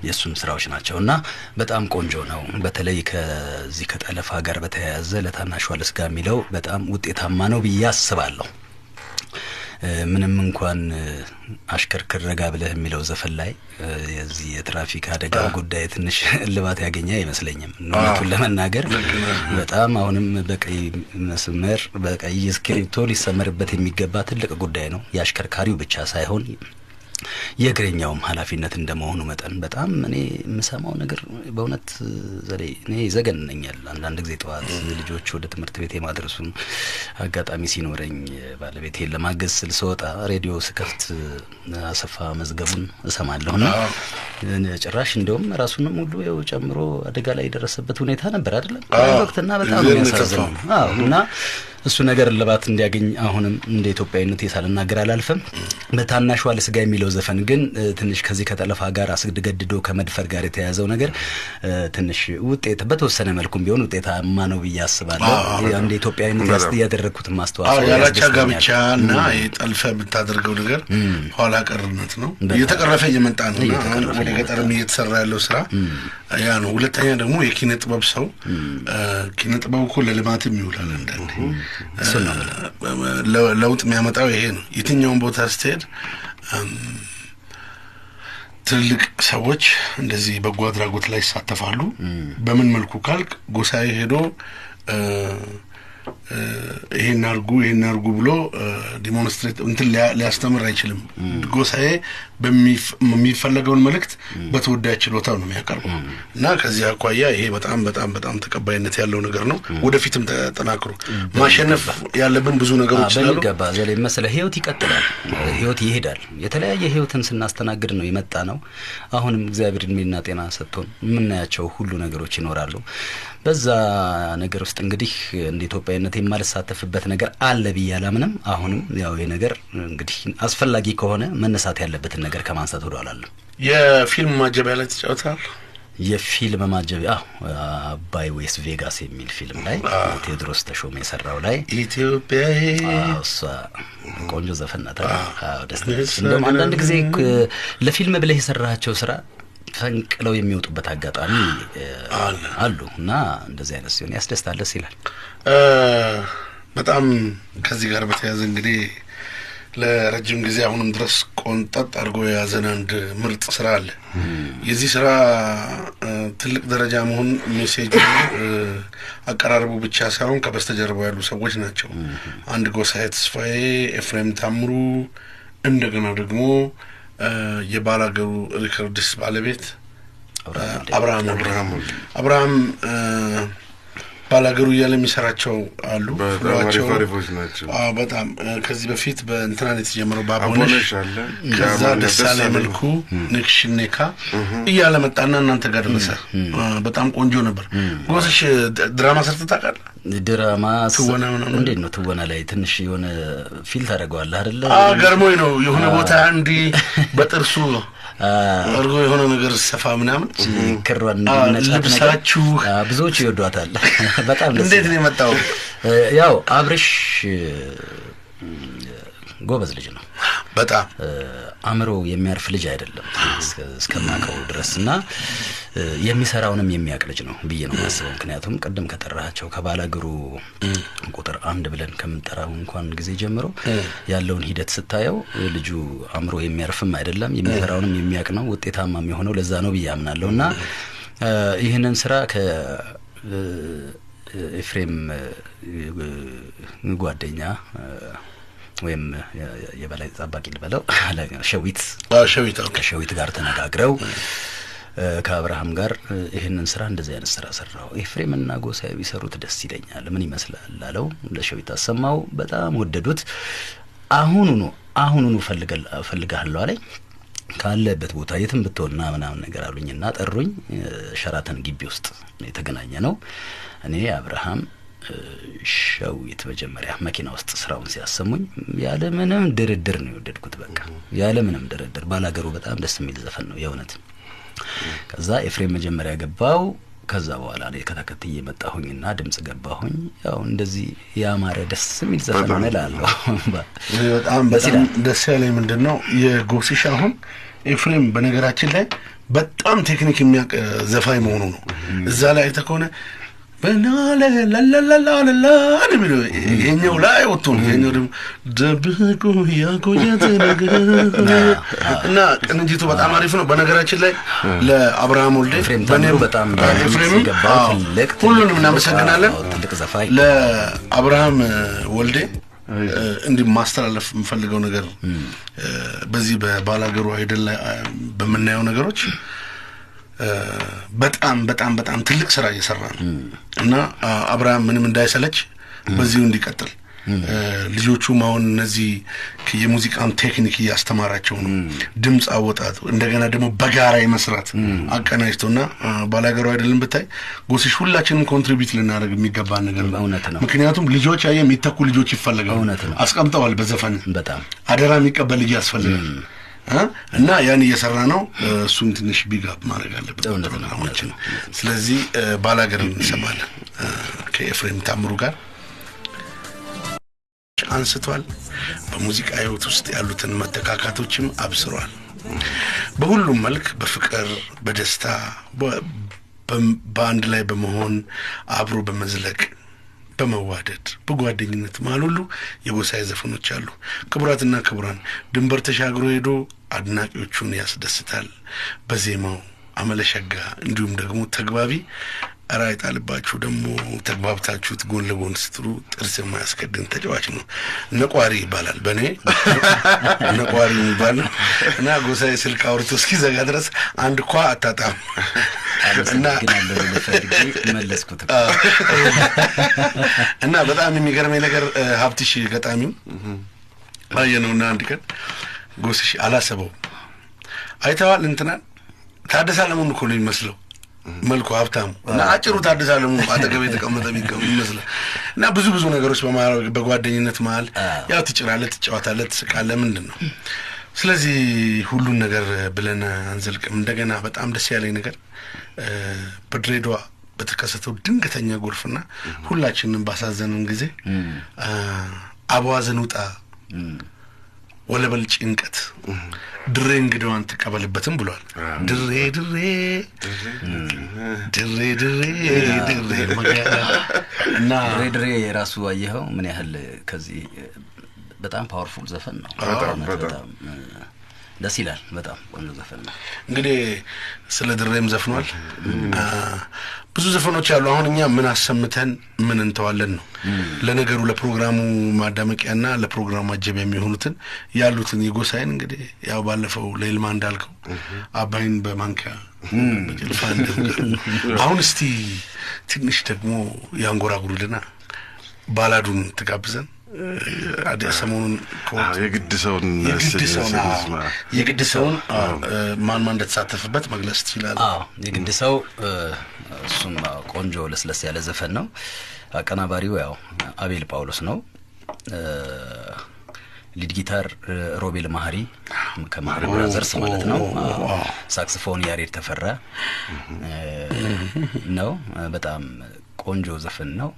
የሱም ስራዎች ናቸውና በጣም ቆንጆ ነው። በተለይ ከዚህ ከጠለፋ ጋር በተያያዘ ለታናሹ አለስጋ የሚለው በጣም ውጤታማ ነው ብዬ አስባለሁ። ምንም እንኳን አሽከርክር ረጋ ብለህ የሚለው ዘፈን ላይ የዚህ የትራፊክ አደጋ ጉዳይ ትንሽ እልባት ያገኘ አይመስለኝም። እውነቱን ለመናገር በጣም አሁንም በቀይ መስመር በቀይ እስክሪብቶ ሊሰመርበት የሚገባ ትልቅ ጉዳይ ነው። የአሽከርካሪው ብቻ ሳይሆን የእግረኛውም ኃላፊነት እንደመሆኑ መጠን በጣም እኔ የምሰማው ነገር በእውነት ዘዴ እኔ ይዘገንነኛል። አንዳንድ ጊዜ ጠዋት ልጆች ወደ ትምህርት ቤት የማድረሱን አጋጣሚ ሲኖረኝ ባለቤቴን ለማገዝ ስል ስወጣ ሬዲዮ ስከፍት አሰፋ መዝገቡን እሰማለሁና ጭራሽ እንደውም ራሱንም ሁሉ ያው ጨምሮ አደጋ ላይ የደረሰበት ሁኔታ ነበር አይደለም ወቅትና በጣም የሚያሳዝነው እና እሱ ነገር ለባት እንዲያገኝ አሁንም እንደ ኢትዮጵያዊነት ሳልናገር አላልፈም። በታናሹ አልስጋ የሚለው ዘፈን ግን ትንሽ ከዚህ ከጠለፋ ጋር አስገድዶ ከመድፈር ጋር የተያዘው ነገር ትንሽ ውጤት በተወሰነ መልኩም ቢሆን ውጤታማ ነው ብዬ አስባለሁ። እንደ ኢትዮጵያዊነት ያደረኩት ማስተዋወቅ ያላቻ ጋብቻና የጠልፈ የምታደርገው ነገር ኋላ ቀርነት ነው እየተቀረፈ እየመጣ ነው። ወደ ገጠርም እየተሰራ ያለው ስራ ያ ነው። ሁለተኛ ደግሞ የኪነ ጥበብ ሰው ኪነ ጥበብ እኮ ለልማትም ይውላል። አንዳንዴ ለውጥ የሚያመጣው ይሄ ነው። የትኛውን ቦታ ስትሄድ ትልቅ ሰዎች እንደዚህ በጎ አድራጎት ላይ ይሳተፋሉ። በምን መልኩ ካልክ ጎሳዬ ሄዶ ይሄን አርጉ ብሎ ዲሞንስትሬት እንትን ሊያስተምር አይችልም። ጎሳዬ በሚፈለገውን መልእክት በተወዳጅ ችሎታው ነው የሚያቀርበው እና ከዚህ አኳያ ይሄ በጣም በጣም በጣም ተቀባይነት ያለው ነገር ነው። ወደፊትም ተጠናክሮ ማሸነፍ ያለብን ብዙ ነገሮች ስላሉ በሚገባ ዘለ መሰለ ህይወት ይቀጥላል፣ ህይወት ይሄዳል። የተለያየ ህይወትን ስናስተናግድ ነው የመጣ ነው። አሁንም እግዚአብሔር እድሜና ጤና ሰጥቶን የምናያቸው ሁሉ ነገሮች ይኖራሉ። በዛ ነገር ውስጥ እንግዲህ እንደ ኢትዮጵያዊነት የማልሳተፍበት ነገር አለ ብዬ አላምንም። አሁንም ያው ይሄ ነገር እንግዲህ አስፈላጊ ከሆነ መነሳት ያለበትን ነገር ከማንሳት ወደ ኋላለም። የፊልም ማጀቢያ ላይ ተጫውተሃል? የፊልም ማጀቢያ አባይ ዌስ ቬጋስ የሚል ፊልም ላይ ቴዎድሮስ ተሾመ የሰራው ላይ ኢትዮጵያዬ እሷ ቆንጆ ዘፈን ናት። ደስ እንደውም አንዳንድ ጊዜ ለፊልም ብለህ የሰራሃቸው ስራ ፈንቅለው የሚወጡበት አጋጣሚ አሉ እና እንደዚህ አይነት ሲሆን ያስደስታል፣ ደስ ይላል በጣም። ከዚህ ጋር በተያያዘ እንግዲህ ለረጅም ጊዜ አሁንም ድረስ ቆንጠጥ አድርጎ የያዘን አንድ ምርጥ ስራ አለ። የዚህ ስራ ትልቅ ደረጃ መሆን ሜሴጅ አቀራረቡ ብቻ ሳይሆን ከበስተጀርባው ያሉ ሰዎች ናቸው። አንድ ጎሳዬ ተስፋዬ፣ ኤፍሬም ታምሩ፣ እንደገና ደግሞ የባላገሩ ሪከርድስ ባለቤት አብርሃም ባላገሩ እያለ የሚሰራቸው አሉ። ፍሎዋቸው ናቸው በጣም ከዚህ በፊት በእንትናን የተጀመረው ባቦነሽ ከዛ ደሳሌ መልኩ ንክሽኔካ እያለ መጣና እናንተ ጋር ደረሰ። በጣም ቆንጆ ነበር። ጎስሽ ድራማ ሰርተህ ታውቃለህ? ድራማ እንዴት ነው? ትወና ላይ ትንሽ የሆነ ፊል ታደርገዋለህ አይደለ? ገርሞኝ ነው የሆነ ቦታ እንዲ በጥርሱ አርጎ የሆነ ነገር ሰፋ ምናምን ክሯን ልብሳችሁ ብዙዎች ይወዷታል በጣም። እንዴት ነው የመጣው? ያው አብርሽ ጎበዝ ልጅ ነው በጣም አምሮ የሚያርፍ ልጅ አይደለም እስከማቀው ድረስና የሚሰራውንም የሚያቅ ልጅ ነው ብዬ ነው ማስበው። ምክንያቱም ቀደም ከጠራቸው ከባላገሩ ቁጥር 1 ብለን ከምንጠራው እንኳን ጊዜ ጀምሮ ያለውን ሂደት ስታየው ልጁ አምሮ የሚያርፍም አይደለም የሚሰራውንም የሚያቅ ነው። ውጤታማም የሆነው ለዛ ነው ብዬ አምናለሁና ይህንን ስራ ከኤፍሬም ጓደኛ ወይም የበላይ ጠባቂ ልበለው ሸዊት ጋር ተነጋግረው ከአብርሃም ጋር ይሄንን ስራ እንደዚህ አይነት ስራ ሰራው፣ ኤፍሬምና ጎሳዬ ቢሰሩት ደስ ይለኛል፣ ምን ይመስላል አለው። ለሸዊት አሰማው፣ በጣም ወደዱት። አሁኑኑ ፈልጋለሁ አለኝ። ካለበት ቦታ የትም ብትሆንና ምናምን ነገር አሉኝና ጠሩኝ። ሸራተን ግቢ ውስጥ የተገናኘ ነው። እኔ አብርሃም ሸዊት መጀመሪያ መኪና ውስጥ ስራውን ሲያሰሙኝ ያለ ምንም ድርድር ነው የወደድኩት። በቃ ያለ ምንም ድርድር ባላገሩ በጣም ደስ የሚል ዘፈን ነው የእውነት። ከዛ ኤፍሬም መጀመሪያ ገባው። ከዛ በኋላ እኔ ከተከትዬ መጣሁኝና ድምጽ ገባሁኝ። ያው እንደዚህ ያማረ ደስ የሚል ዘፈን ነው እላለሁ። በጣም ደስ ያለኝ ምንድነው የጎስሽ አሁን ኤፍሬም በነገራችን ላይ በጣም ቴክኒክ የሚያውቅ ዘፋኝ መሆኑ ነው። እዛ ላይ ተከሆነ በላላላላላላ ነው የኛው ላይ ወጥቶ ነው የኛው ደግሞ ደብቆ ያቆያት ነገር እና ቅንጅቱ በጣም አሪፍ ነው። በነገራችን ላይ ለአብርሃም ወልዴ በኔም በጣም ገባው ትልቅ ሁሉንም እናመሰግናለን። ትልቅ ዘፋኝ ለአብርሃም ወልዴ እንዲህ ማስተላለፍ የምፈልገው ነገር በዚህ በባላገሩ አይደል ላይ በመናየው ነገሮች በጣም በጣም በጣም ትልቅ ስራ እየሰራ ነው እና አብርሃም ምንም እንዳይሰለች በዚሁ እንዲቀጥል ልጆቹም አሁን እነዚህ የሙዚቃን ቴክኒክ እያስተማራቸው ነው። ድምጽ አወጣጡ እንደገና ደግሞ በጋራ የመስራት አቀናጅቶና ባላገሩ አይደለም ብታይ ጎስሽ ሁላችንም ኮንትሪቢዩት ልናደርግ የሚገባ ነገር ነው። ምክንያቱም ልጆች የሚተኩ ልጆች ይፈልጋሉ። አስቀምጠዋል በዘፈን በጣም አደራ የሚቀበል ልጅ ያስፈልጋል። እና ያን እየሰራ ነው። እሱን ትንሽ ቢጋብ ማድረግ አለበት ፕሮግራማችን። ስለዚህ ባላገርን እንሰማለን ከኤፍሬም ታምሩ ጋር አንስቷል። በሙዚቃ ህይወት ውስጥ ያሉትን መተካካቶችም አብስሯል። በሁሉም መልክ በፍቅር በደስታ በአንድ ላይ በመሆን አብሮ በመዝለቅ በመዋደድ በጓደኝነት መሀል ሁሉ የጎሳዬ ዘፈኖች አሉ። ክቡራትና ክቡራን ድንበር ተሻግሮ ሄዶ አድናቂዎቹን ያስደስታል በዜማው አመለሸጋ እንዲሁም ደግሞ ተግባቢ ራይት አልባችሁ ደግሞ ተግባብታችሁት ጎን ለጎን ስትሩ ጥርስ የማያስከድን ተጫዋች ነው። ነቋሪ ይባላል በኔ ነቋሪ ይባላል እና ጎሳዬ ስልክ አውርቶ እስኪዘጋ ድረስ አንድ ኳ አታጣም እና መለስኩት እና በጣም የሚገርመኝ ነገር ሀብትሽ ገጣሚው አየነውና አንድ ቀን ጎስሽ አላሰበው አይተዋል እንትና ታደሰ አለሙን እኮ ነው የሚመስለው መልኩ ሀብታሙ እና አጭሩ ታደሰ አለሙ አጠገብ የተቀመጠ ይመስላል እና ብዙ ነገሮች በጓደኝነት መሀል ያው ትጭራለህ ትጫወታለህ ትስቃለህ ምንድነው። ስለዚህ ሁሉን ነገር ብለን አንዘልቅም። እንደገና በጣም ደስ ያለኝ ነገር በድሬዳዋ በተከሰተው ድንገተኛ ጎርፍና ሁላችንም ባሳዘነን ጊዜ አቧዘን ውጣ ወለበል ጭንቀት ድሬ እንግዳዋን ተቀበልበትም ብሏል። ድሬ ድሬ ድሬ ድሬ ድሬ እና ድሬ ራሱ አየኸው ምን ያህል ከዚህ በጣም ፓወርፉል ዘፈን ነው። በጣም ደስ ይላል። በጣም ቆንጆ ዘፈን ነው። እንግዲህ ስለ ድሬም ዘፍኗል። ብዙ ዘፈኖች አሉ። አሁን እኛ ምን አሰምተን ምን እንተዋለን ነው ለነገሩ ለፕሮግራሙ ማዳመቂያና ለፕሮግራሙ አጀብ የሚሆኑትን ያሉትን የጎሳዬን እንግዲህ ያው ባለፈው ለልማ እንዳልከው አባይን በማንኪያ በጭልፋ አሁን እስቲ ትንሽ ደግሞ ያንጎራጉሩልና ባላዱን ተጋብዘን አዲስ ሰሞኑን የግድ ሰውን ማን እንደተሳተፈበት መግለጽ ይችላል። የግድ ሰው እሱም ቆንጆ ለስለስ ያለ ዘፈን ነው። አቀናባሪው ያው አቤል ጳውሎስ ነው። ሊድ ጊታር ሮቤል ማህሪ ከማህሪ ብራዘርስ ማለት ነው። ሳክስፎን ያሬድ ተፈራ ነው። በጣም ቆንጆ ዘፈን ነው።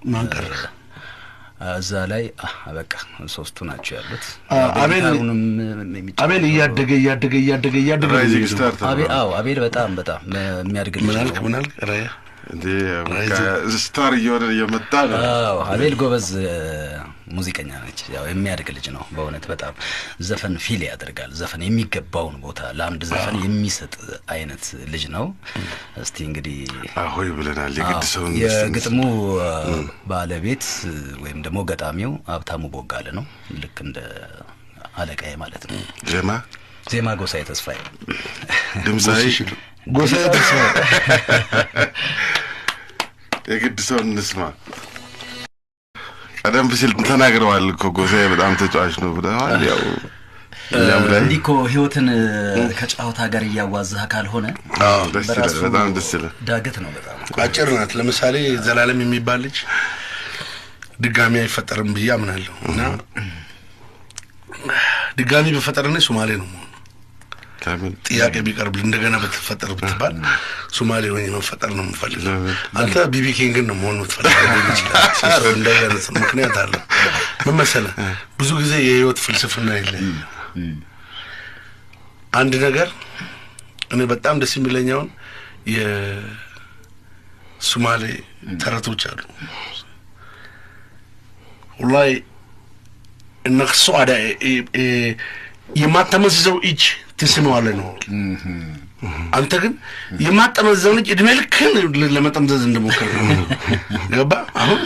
እዛ ላይ በቃ ሶስቱ ናቸው ያሉት። አቤል እያደገ አቤል በጣም የሚያድግ ምናልክ ራያ ስታር እየመጣ ነው። አቤል ጎበዝ ሙዚቀኛ ነች። ያው የሚያድግ ልጅ ነው በእውነት በጣም ዘፈን ፊል ያደርጋል። ዘፈን የሚገባውን ቦታ ለአንድ ዘፈን የሚሰጥ አይነት ልጅ ነው። እስቲ እንግዲህ አሆይ ብለናል። የግድ ሰውን የግጥሙ ባለቤት ወይም ደግሞ ገጣሚው ሀብታሙ ቦጋለ ነው። ልክ እንደ አለቃዬ ማለት ነው። ዜማ ጎሳዬ ተስፋዬ፣ ድምጻዬ ጎሳዬ ተስፋዬ። የግድ ሰውን እንስማ። ቀደም ሲል ተናግረዋል እኮ ጎሳዬ በጣም ተጫዋች ነው ብለዋል። ያው እንዲህ እኮ ህይወትን ከጫወታ ጋር እያዋዛህ ካልሆነ በጣም ደስ ይላል። ዳገት ነው። በጣም አጭር ናት። ለምሳሌ ዘላለም የሚባል ልጅ ድጋሚ አይፈጠርም ብዬ አምናለሁ እና ድጋሚ በፈጠርነ ሶማሌ ነው ማለት ጥያቄ ቢቀርብ እንደገና በተፈጠረ ብትባል ሶማሌ ሆኜ መፈጠር ነው የምፈልገው። አንተ ቢቢ ኪንግ ነው መሆን የምትፈልገው ይችላል። እንደገና ምክንያት አለ ምን መሰለህ፣ ብዙ ጊዜ የህይወት ፍልስፍና የለም። አንድ ነገር እኔ በጣም ደስ የሚለኛውን የሶማሌ ተረቶች አሉ ወላሂ እነሱ አዳ የማተመዘው እጅ ትስመዋለህ ነው። አንተ ግን የማተመዘው ልጅ እድሜ ልክን ለመጠምዘዝ እንደሞከረ ነው። ገባ? አሁን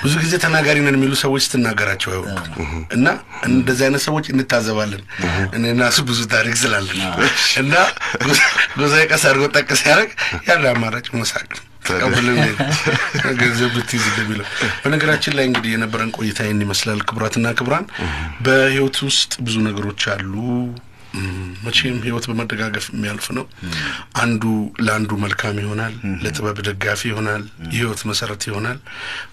ብዙ ጊዜ ተናጋሪ ነን የሚሉ ሰዎች ስትናገራቸው እና እንደዚህ አይነት ሰዎች እንታዘባለን። እኔና እሱ ብዙ ታሪክ ስላለን እና ጎሳዬ ቀስ አድርጎ ጠቅስ ያደርግ ያለ አማራጭ መሳቅ ቀብልን ገንዘብ ብትይዝ እንደሚለው። በነገራችን ላይ እንግዲህ የነበረን ቆይታ ይህን ይመስላል። ክቡራትና ክቡራን በህይወት ውስጥ ብዙ ነገሮች አሉ። መቼም ህይወት በመደጋገፍ የሚያልፍ ነው። አንዱ ለአንዱ መልካም ይሆናል፣ ለጥበብ ደጋፊ ይሆናል፣ የህይወት መሰረት ይሆናል።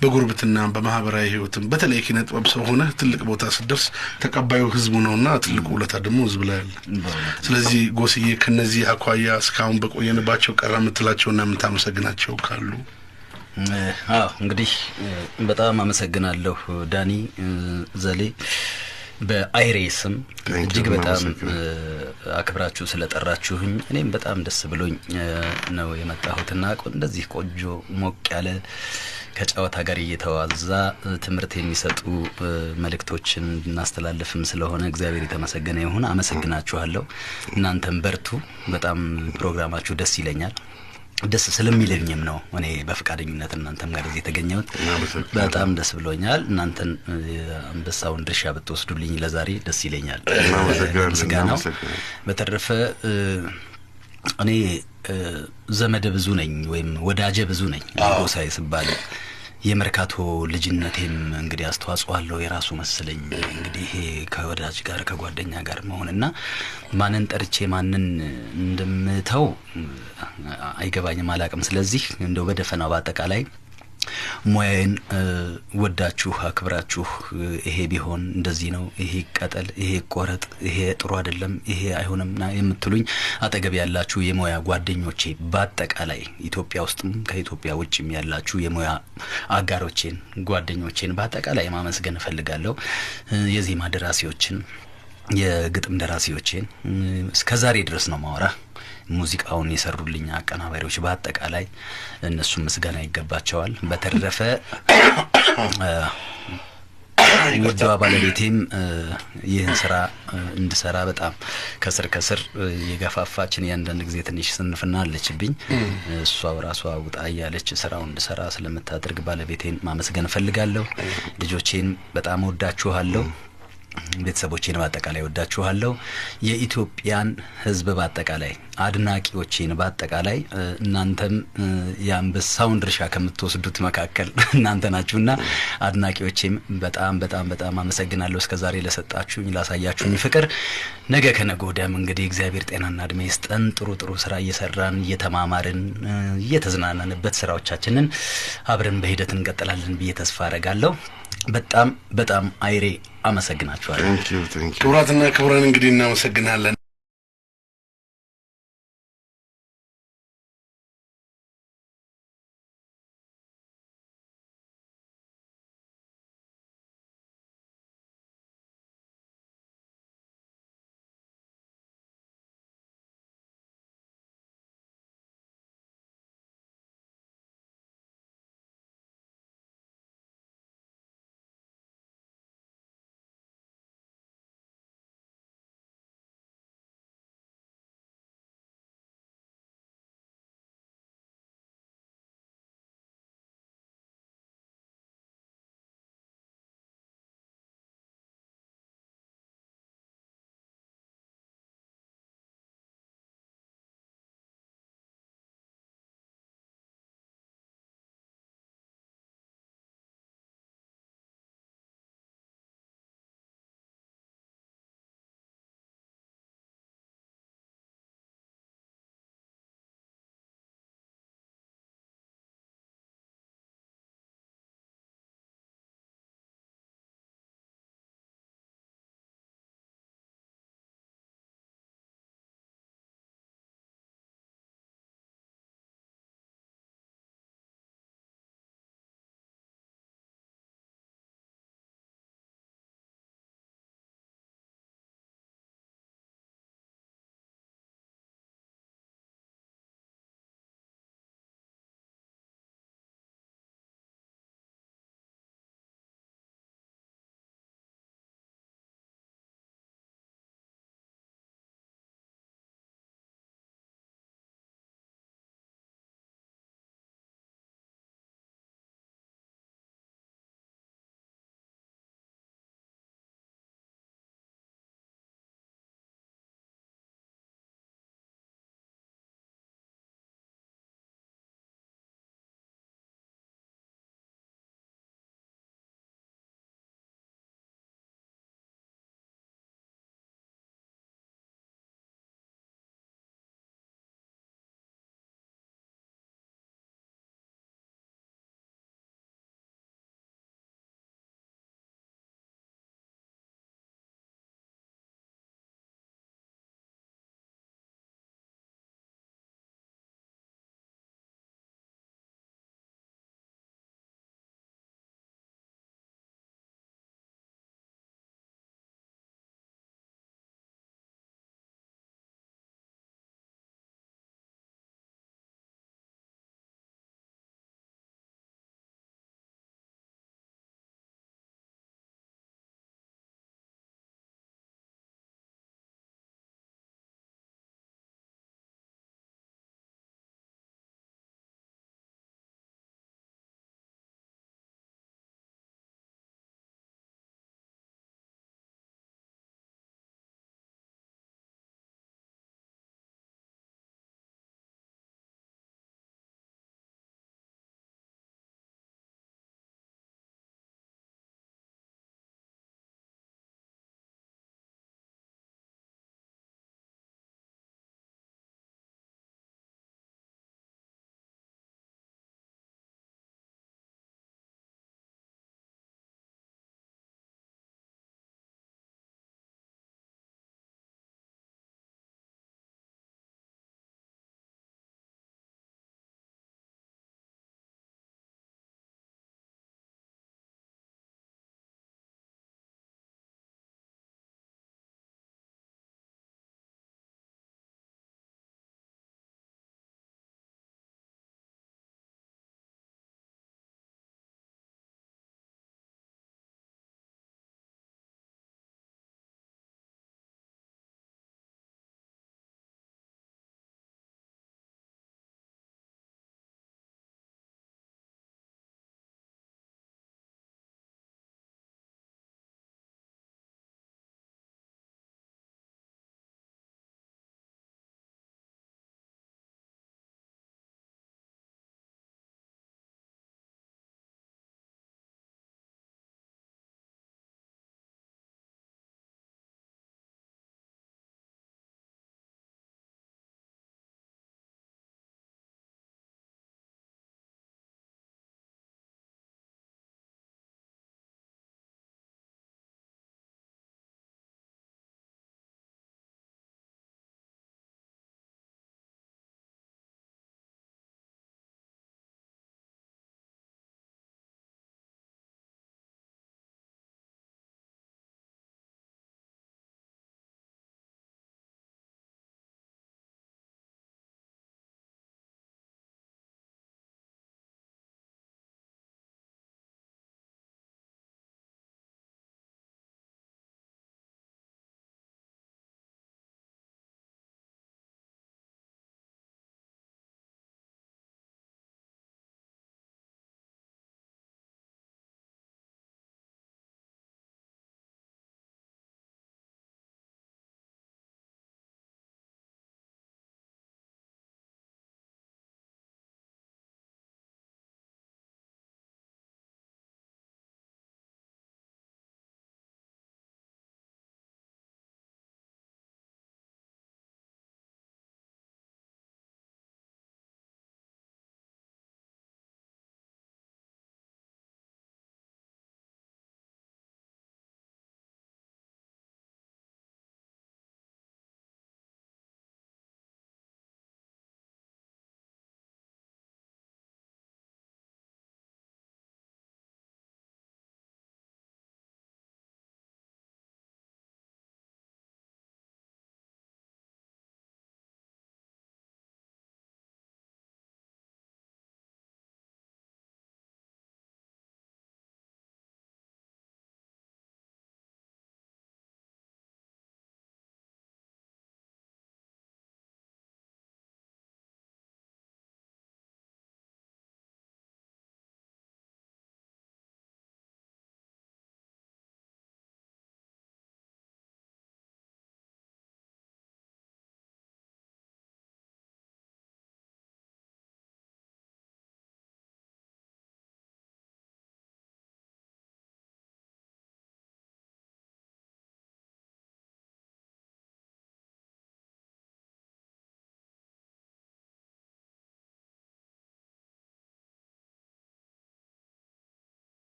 በጉርብትና በማህበራዊ ህይወትም በተለይ ኪነ ጥበብ ሰው ሆነ ትልቅ ቦታ ስትደርስ ተቀባዩ ህዝቡ ነውና ትልቁ ውለታ ደግሞ ህዝብ ላይ አለ። ስለዚህ ጎስዬ ከነዚህ አኳያ እስካሁን በቆየንባቸው ቀረ የምትላቸውና የምታመሰግናቸው ካሉ? እንግዲህ በጣም አመሰግናለሁ ዳኒ ዘሌ በአይሬ ስም እጅግ በጣም አክብራችሁ ስለጠራችሁኝ እኔም በጣም ደስ ብሎኝ ነው የመጣሁትና እንደዚህ ቆንጆ ሞቅ ያለ ከጨዋታ ጋር እየተዋዛ ትምህርት የሚሰጡ መልእክቶችን እናስተላልፍም ስለሆነ እግዚአብሔር የተመሰገነ ይሁን። አመሰግናችኋለሁ። እናንተም በርቱ። በጣም ፕሮግራማችሁ ደስ ይለኛል። ደስ ስለሚለኝም ነው እኔ በፍቃደኝነት እናንተም ጋር እዚህ የተገኘሁት። በጣም ደስ ብሎኛል። እናንተን አንበሳውን ድርሻ ብትወስዱልኝ ለዛሬ ደስ ይለኛል። ምስጋናው በተረፈ እኔ ዘመደ ብዙ ነኝ ወይም ወዳጀ ብዙ ነኝ። ጎሳዬ ስባል የመርካቶ ልጅነቴም እንግዲህ አስተዋጽኦ አለው የራሱ መስለኝ። እንግዲህ ይሄ ከወዳጅ ጋር ከጓደኛ ጋር መሆንና ማንን ጠርቼ ማንን እንደምተው አይገባኝም፣ አላቅም። ስለዚህ እንደው በደፈናው በአጠቃላይ ሙያዬን ወዳችሁ አክብራችሁ ይሄ ቢሆን እንደዚህ ነው፣ ይሄ ቀጠል፣ ይሄ ቆረጥ፣ ይሄ ጥሩ አይደለም፣ ይሄ አይሆንምና የምትሉኝ አጠገብ ያላችሁ የሙያ ጓደኞቼ በአጠቃላይ ኢትዮጵያ ውስጥም ከኢትዮጵያ ውጭም ያላችሁ የሙያ አጋሮቼን ጓደኞቼን በአጠቃላይ ማመስገን እፈልጋለሁ። የዜማ ደራሲዎችን፣ የግጥም ደራሲዎቼን እስከዛሬ ድረስ ነው ማወራ ሙዚቃውን የሰሩልኝ አቀናባሪዎች በአጠቃላይ እነሱ ምስጋና ይገባቸዋል። በተረፈ ውዷ ባለቤቴም ይህን ስራ እንድሰራ በጣም ከስር የገፋፋችን ያንዳንድ ጊዜ ትንሽ ስንፍና አለችብኝ። እሷው ራሷ ውጣ ያለች ስራውን እንድሰራ ስለምታደርግ ባለቤቴን ማመስገን እፈልጋለሁ። ልጆቼን በጣም ወዳችኋለሁ። ቤተሰቦቼን በአጠቃላይ ወዳችኋለሁ። የኢትዮጵያን ሕዝብ በአጠቃላይ አድናቂዎቼን በአጠቃላይ እናንተም የአንበሳውን ድርሻ ከምትወስዱት መካከል እናንተ ናችሁና አድናቂዎቼም በጣም በጣም በጣም አመሰግናለሁ። እስከዛሬ ለሰጣችሁኝ ላሳያችሁኝ ፍቅር። ነገ ከነገ ወዲያም እንግዲህ እግዚአብሔር ጤናና እድሜ ይስጠን። ጥሩ ስራ እየሰራን እየተማማርን እየተዝናናንበት ስራዎቻችንን አብረን በሂደት እንቀጥላለን ብዬ ተስፋ አረጋለሁ። በጣም አይሬ አመሰግናችኋለሁ። ክቡራትና ክቡራን እንግዲህ እናመሰግናለን።